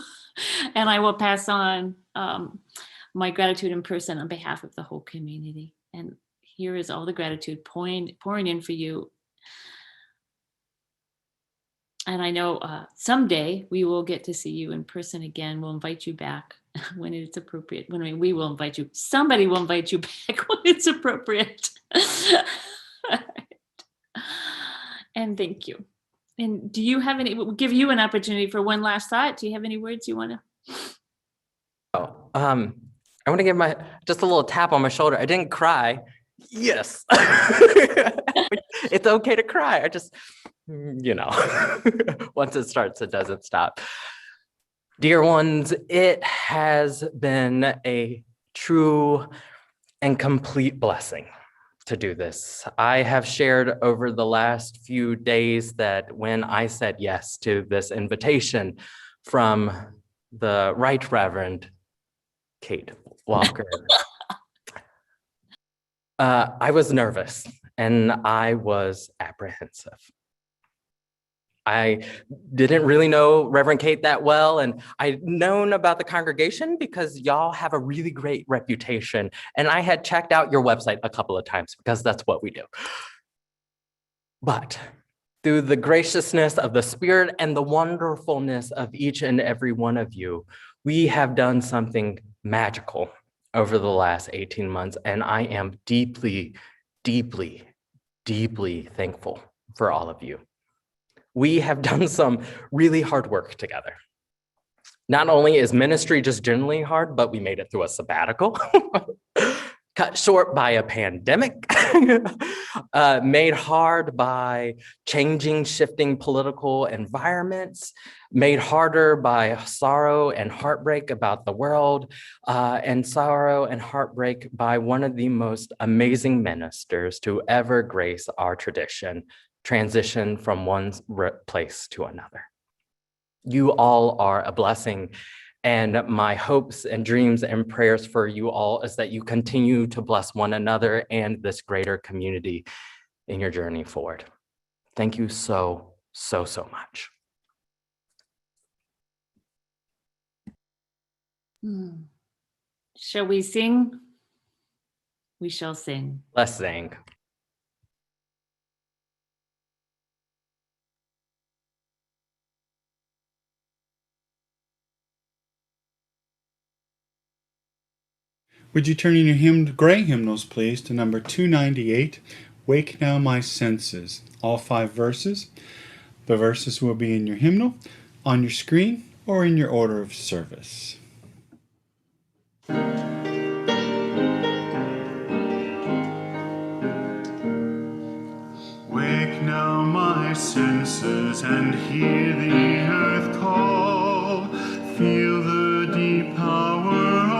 Speaker 5: and I will pass on my gratitude in person on behalf of the whole community. And here is all the gratitude pouring in for you. And I know someday we will get to see you in person again. We'll invite you back when it's appropriate. We will invite you. Somebody will invite you back when it's appropriate. And thank you. And do you have any, we'll give you an opportunity for one last thought. Do you have any words you want to?
Speaker 4: I want to give just a little tap on my shoulder. I didn't cry. Yes. It's okay to cry. I just, once it starts, it doesn't stop. Dear ones, it has been a true and complete blessing to do this. I have shared over the last few days that when I said yes to this invitation from the Right Reverend Kate Walker, I was nervous and I was apprehensive. I didn't really know Reverend Kate that well, and I'd known about the congregation because y'all have a really great reputation, and I had checked out your website a couple of times because that's what we do. But through the graciousness of the Spirit and the wonderfulness of each and every one of you, we have done something magical over the last 18 months, and I am deeply, deeply, deeply thankful for all of you. We have done some really hard work together. Not only is ministry just generally hard, but we made it through a sabbatical, cut short by a pandemic, made hard by changing, shifting political environments, made harder by sorrow and heartbreak about the world, and sorrow and heartbreak by one of the most amazing ministers to ever grace our tradition, transition from one place to another. You all are a blessing, and my hopes and dreams and prayers for you all is that you continue to bless one another and this greater community in your journey forward. Thank you so, so, so much.
Speaker 5: Shall we sing? We shall sing.
Speaker 4: Let's sing.
Speaker 1: Would you turn in your gray hymnals, please, to number 298, Wake Now My Senses, all 5 verses. The verses will be in your hymnal, on your screen, or in your order of service. Wake now my senses and hear the earth call. Feel the deep power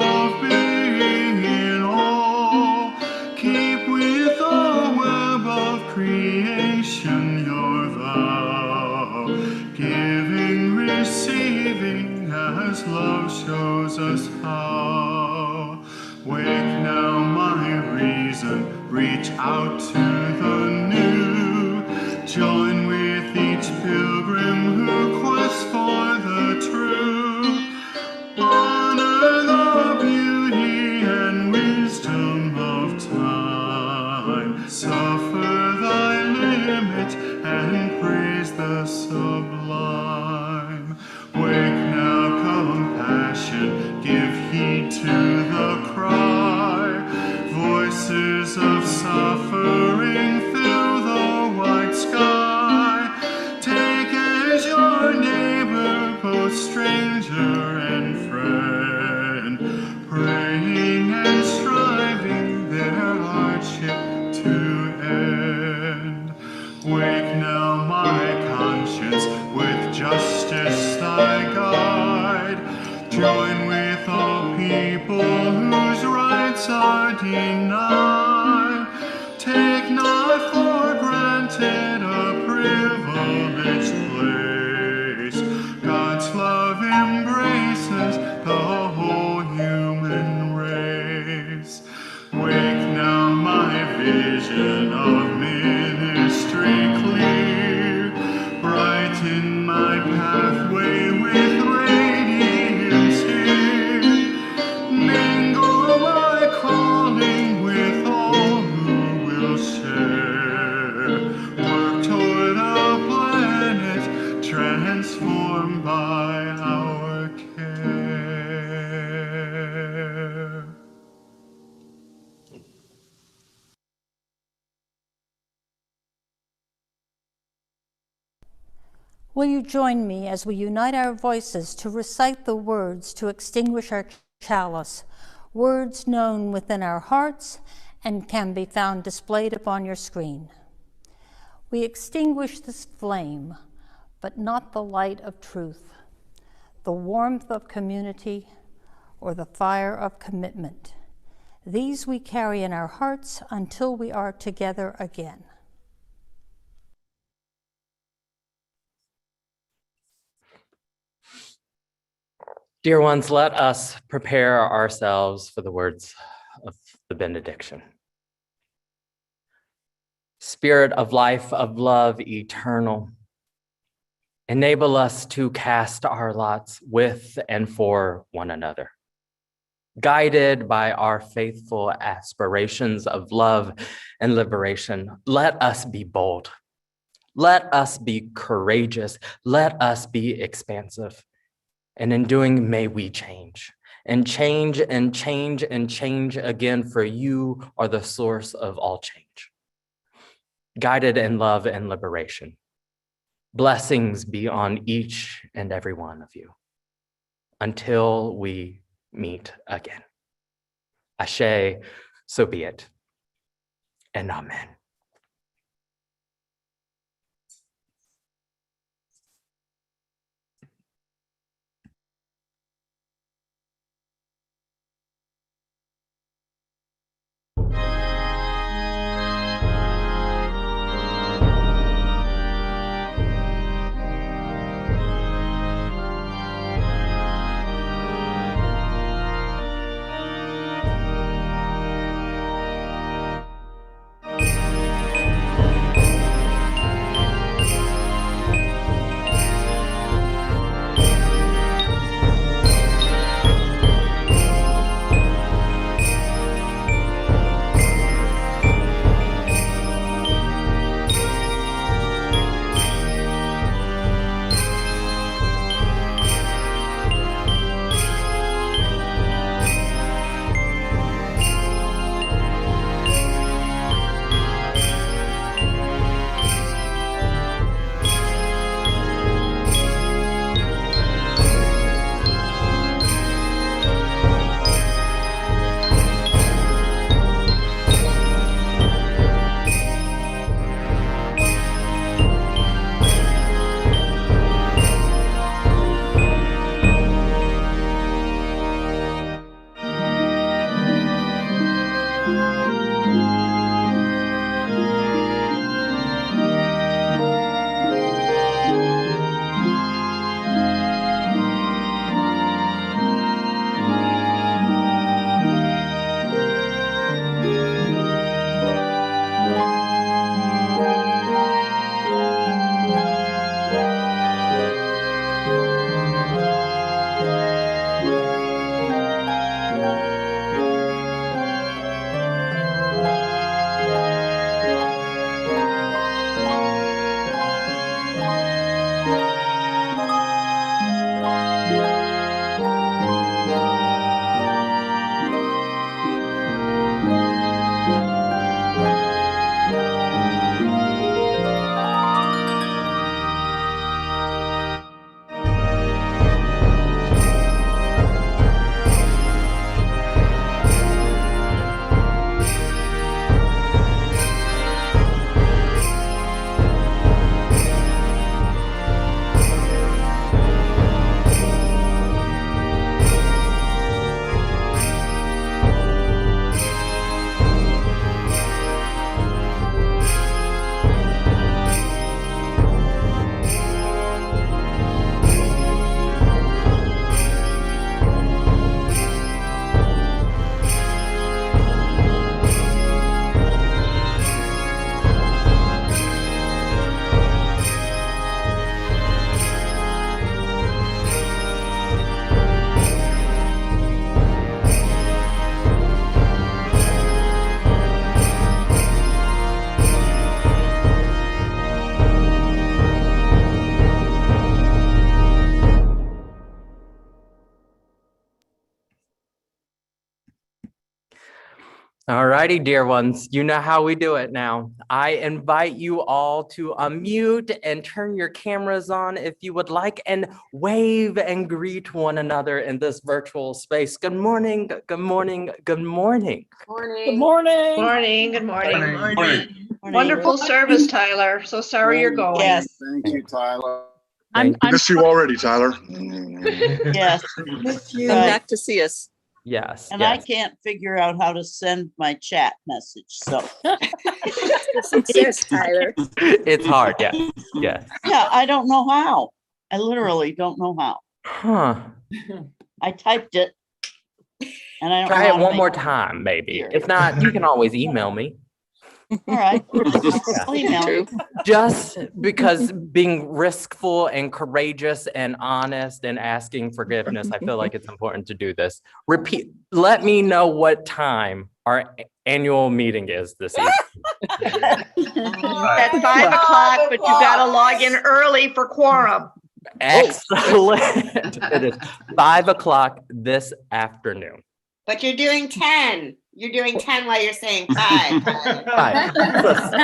Speaker 1: of being in awe. Keep with the web of creation your vow. Giving, receiving as love shows us how. Wake now my reason, reach out to the new. Join with each pilgrim who quests for the true. Honor the beauty and wisdom of time. Suffer thy limit and praise the sublime. Wake now compassion, give heed to the cry. Voices of suffering fill the wide sky. Take as your neighbor both nigh. Take not for granted a privileged place. God's love embraces the whole human race. Wake now my vision of ministry clear. Brighten my pathway with radiance here. Mingle my calling with all who will share. Work toward a planet transformed by our care.
Speaker 6: Will you join me as we unite our voices to recite the words to extinguish our chalice, words known within our hearts and can be found displayed upon your screen. We extinguish this flame, but not the light of truth, the warmth of community, or the fire of commitment. These we carry in our hearts until we are together again.
Speaker 4: Dear ones, let us prepare ourselves for the words of the benediction. Spirit of life, of love eternal, enable us to cast our lots with and for one another. Guided by our faithful aspirations of love and liberation, let us be bold. Let us be courageous. Let us be expansive. And in doing, may we change and change and change and change again, for you are the source of all change. Guided in love and liberation, blessings be on each and every one of you until we meet again. Ashe, so be it, and amen. All righty, dear ones, you know how we do it now. I invite you all to unmute and turn your cameras on if you would like, and wave and greet one another in this virtual space. Good morning, good morning, good morning.
Speaker 7: Good morning.
Speaker 8: Morning, good morning.
Speaker 1: Morning.
Speaker 8: Wonderful service, Tyler. So sorry you're going.
Speaker 7: Yes,
Speaker 1: Thank you, Tyler.
Speaker 7: I'm,
Speaker 1: I miss you already, Tyler.
Speaker 7: yes,
Speaker 9: Miss you.
Speaker 7: Come
Speaker 9: Right.
Speaker 7: back to see us.
Speaker 4: Yes,
Speaker 7: And I
Speaker 4: yes.
Speaker 7: can't figure out how to send my chat message, so.
Speaker 9: Success, Tyler.
Speaker 4: It's hard, yes, yes.
Speaker 7: Yeah, I don't know how. I literally don't know how.
Speaker 4: Huh.
Speaker 7: I typed it. And I don't know
Speaker 4: Try
Speaker 7: how
Speaker 4: it
Speaker 7: to
Speaker 4: one
Speaker 7: make
Speaker 4: more
Speaker 7: it
Speaker 4: time, maybe.
Speaker 7: appear.
Speaker 4: If not, you can always email me.
Speaker 7: All right. I'll email you.
Speaker 4: Just because being riskful and courageous and honest and asking forgiveness, I feel like it's important to do this. Repeat, let me know what time our annual meeting is this evening.
Speaker 8: At 5 o'clock, but you gotta log in early for quorum.
Speaker 4: Excellent. It is 5 o'clock this afternoon.
Speaker 10: But you're doing 10. You're doing 10 while you're saying 5.
Speaker 4: 5.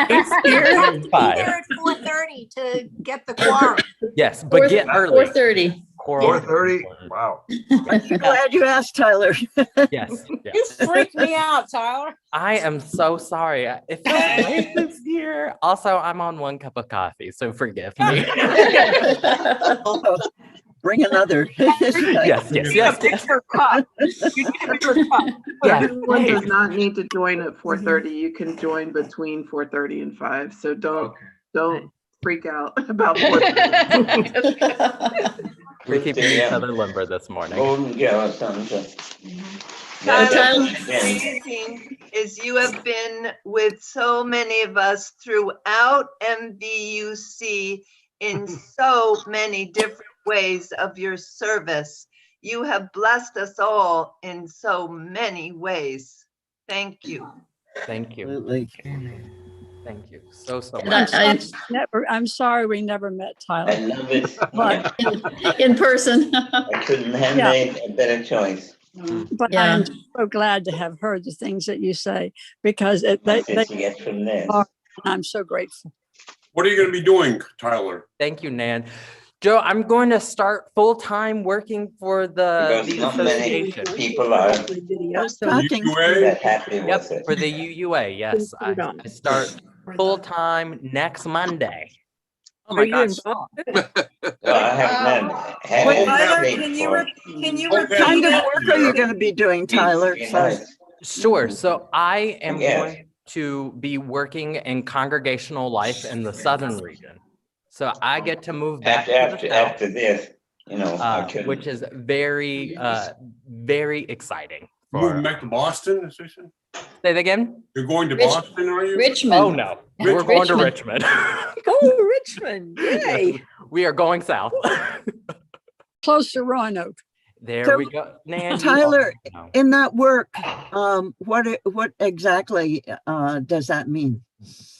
Speaker 4: It's here. 5.
Speaker 9: Here at 4:30 to get the quorum.
Speaker 4: Yes, but get early.
Speaker 11: 4:30.
Speaker 1: 4:30? Wow.
Speaker 11: Glad you asked, Tyler.
Speaker 4: Yes.
Speaker 9: You
Speaker 4: Yes.
Speaker 9: freaked me out, Tyler.
Speaker 4: I am so sorry. It feels late this year. Also, I'm on 1 cup of coffee, so forgive me.
Speaker 11: Bring another.
Speaker 4: Yes.
Speaker 8: Bigger cup. You need a bigger cup.
Speaker 4: Yeah,
Speaker 12: Everyone
Speaker 4: hey.
Speaker 12: does not need to join at 4:30. You can join between 4:30 and 5. So don't freak out about 4:30.
Speaker 4: We're keeping each other limber this morning.
Speaker 13: Tyler, what's amazing is you have been with so many of us throughout MVUC in so many different ways of your service. You have blessed us all in so many ways. Thank you.
Speaker 4: Thank you.
Speaker 11: Absolutely.
Speaker 4: Thank you so
Speaker 11: And
Speaker 4: much.
Speaker 11: I'm sorry we never met, Tyler.
Speaker 10: I love it.
Speaker 11: But,
Speaker 5: In person.
Speaker 10: I couldn't have made a better choice.
Speaker 11: but I am so glad to have heard the things that you say because they
Speaker 10: get from this.
Speaker 11: are, and I'm so grateful.
Speaker 1: What are you going to be doing, Tyler?
Speaker 4: Thank you, Nan. Joe, I'm going to start full-time working for the
Speaker 10: Not many
Speaker 4: association.
Speaker 10: people are that happy
Speaker 4: Yep,
Speaker 10: with it.
Speaker 4: for the UUA, yes. I start full-time next Monday.
Speaker 11: Oh my gosh.
Speaker 10: Well, I haven't
Speaker 11: What kind of work are you going to be doing, Tyler?
Speaker 4: Sure. So I am going to be working in congregational life in the southern region. So I get to move back
Speaker 10: after this, you know,
Speaker 4: which is very, very exciting.
Speaker 1: Moving back to Boston?
Speaker 4: Say that again?
Speaker 1: You're going to Boston, are you?
Speaker 5: Richmond.
Speaker 4: Oh, no. We're going to Richmond.
Speaker 11: Oh, Richmond. Yay.
Speaker 4: We are going south.
Speaker 11: Close to Roanoke.
Speaker 4: There we go. Nan,
Speaker 11: Tyler, in that work, what exactly does that mean?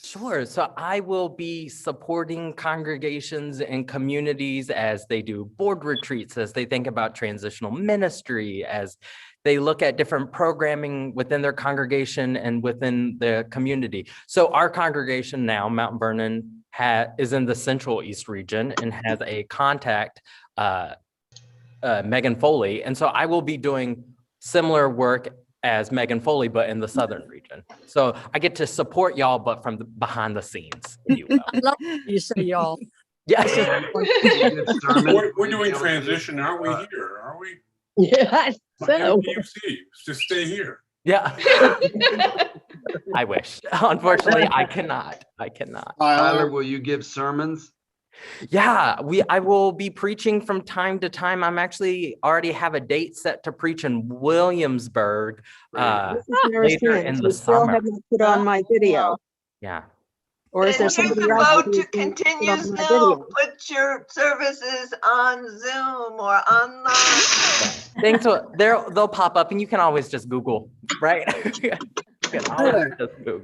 Speaker 4: Sure. So I will be supporting congregations and communities as they do board retreats, as they think about transitional ministry, as they look at different programming within their congregation and within the community. So our congregation now, Mount Vernon, is in the Central East region and has a contact, Megan Foley. And so I will be doing similar work as Megan Foley, but in the southern region. So I get to support y'all, but from behind the scenes. If you will.
Speaker 11: I love you say y'all.
Speaker 4: Yes.
Speaker 1: We're doing transition, aren't we here? Are we?
Speaker 11: Yeah, so.
Speaker 1: MVUC, just stay here.
Speaker 4: Yeah. I wish. Unfortunately, I cannot.
Speaker 14: Tyler, will you give sermons?
Speaker 4: Yeah, I will be preaching from time to time. I'm actually already have a date set to preach in Williamsburg later in the summer.
Speaker 9: Haven't put on my video.
Speaker 4: Yeah.
Speaker 9: Or is there
Speaker 13: If you
Speaker 9: somebody
Speaker 13: can
Speaker 9: else
Speaker 13: vote to continue Zoom, put your services on Zoom or online.
Speaker 4: Things they'll pop up and you can always just Google, right?
Speaker 11: Tyler,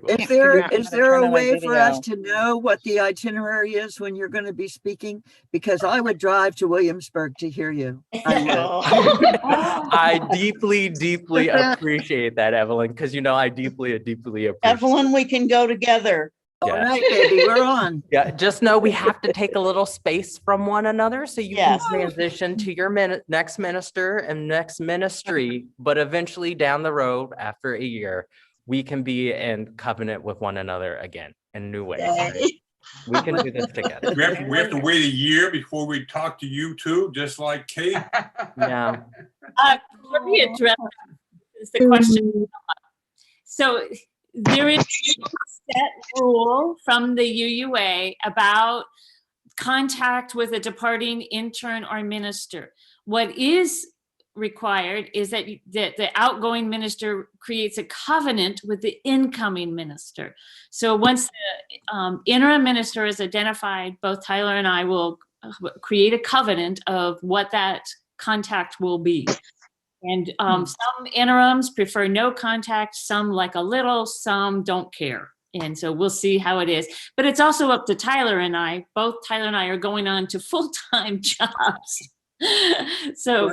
Speaker 11: is there a way for us to know what the itinerary is when you're going to be speaking? Because I would drive to Williamsburg to hear you.
Speaker 4: I deeply, deeply appreciate that, Evelyn, because I deeply appreciate
Speaker 7: Evelyn, we can go together.
Speaker 11: All right, baby, we're on.
Speaker 4: Yeah, just know we have to take a little space from one another so you can transition to your next minister and next ministry, but eventually down the road, after a year, we can be in covenant with one another again in new ways. Right? We can do this together.
Speaker 1: We have to wait a year before we talk to you too, just like Kate.
Speaker 4: Yeah.
Speaker 5: Let me address the question. So there is a set rule from the UUA about contact with a departing intern or minister. What is required is that the outgoing minister creates a covenant with the incoming minister. So once the interim minister is identified, both Tyler and I will create a covenant of what that contact will be. And some interims prefer no contact, some like a little, some don't care. And so we'll see how it is. But it's also up to Tyler and I. Both Tyler and I are going on to full-time jobs. So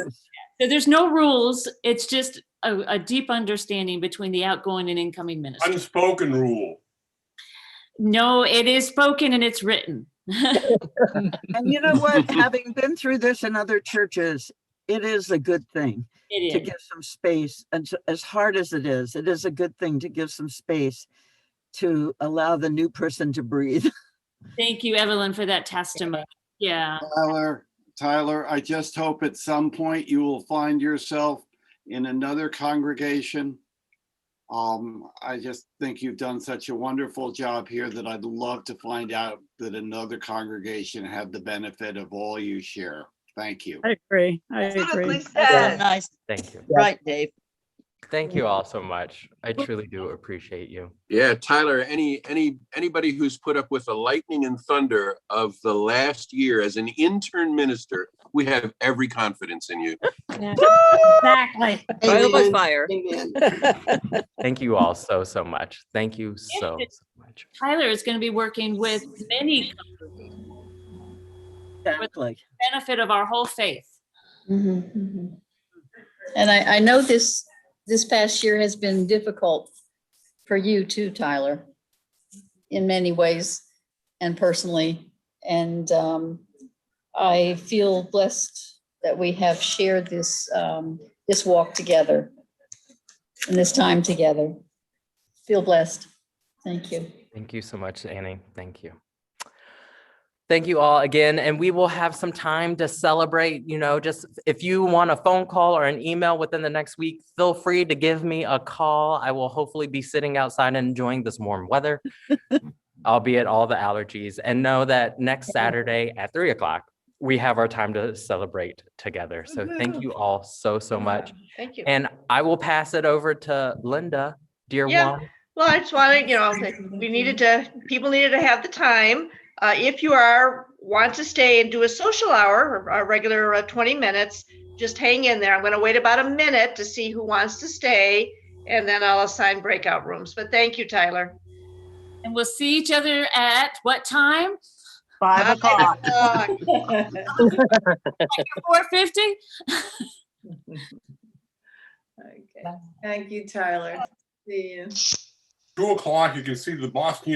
Speaker 5: there's no rules. It's just a deep understanding between the outgoing and incoming minister.
Speaker 1: Unspoken rule.
Speaker 11: No, it is spoken and it's written. And you know what? Having been through this in other churches, it is a good thing to give some space. And as hard as it is a good thing to give some space to allow the new person to breathe.
Speaker 5: Thank you, Evelyn, for that testimony. Yeah.
Speaker 14: Tyler, I just hope at some point you will find yourself in another congregation. I just think you've done such a wonderful job here that I'd love to find out that another congregation had the benefit of all you share. Thank you.
Speaker 15: I agree. I agree.
Speaker 7: That's nice.
Speaker 4: Thank you.
Speaker 7: Right, Dave.
Speaker 4: Thank you all so much. I truly do appreciate you.
Speaker 16: Yeah, Tyler, anybody who's put up with the lightning and thunder of the last year as an intern minister, we have every confidence in you.
Speaker 5: Yeah. Exactly.
Speaker 9: Trial by fire.
Speaker 4: Thank you all so much. Thank you so much.
Speaker 5: Tyler is going to be working with many congregations.
Speaker 11: Exactly.
Speaker 5: For the benefit of our whole faith.
Speaker 17: And I know this past year has been difficult for you too, Tyler, in many ways and personally. And I feel blessed that we have shared this walk together and this time together. Feel blessed. Thank you.
Speaker 4: Thank you so much, Annie. Thank you. Thank you all again. And we will have some time to celebrate, just if you want a phone call or an email within the next week, feel free to give me a call. I will hopefully be sitting outside and enjoying this warm weather, albeit all the allergies. And know that next Saturday at 3 o'clock, we have our time to celebrate together. So thank you all so much.
Speaker 8: Thank you.
Speaker 4: And I will pass it over to Linda, dear one.
Speaker 8: Well, I just wanted, people needed to have the time. If you want to stay and do a social hour, a regular 20 minutes, just hang in there. I'm going to wait about a minute to see who wants to stay, and then I'll assign breakout rooms. But thank you, Tyler.
Speaker 5: And we'll see each other at what time?
Speaker 7: 5 o'clock.
Speaker 5: 4:50?
Speaker 18: Okay. Thank you, Tyler. See you.
Speaker 1: 2 o'clock, you can see the Boston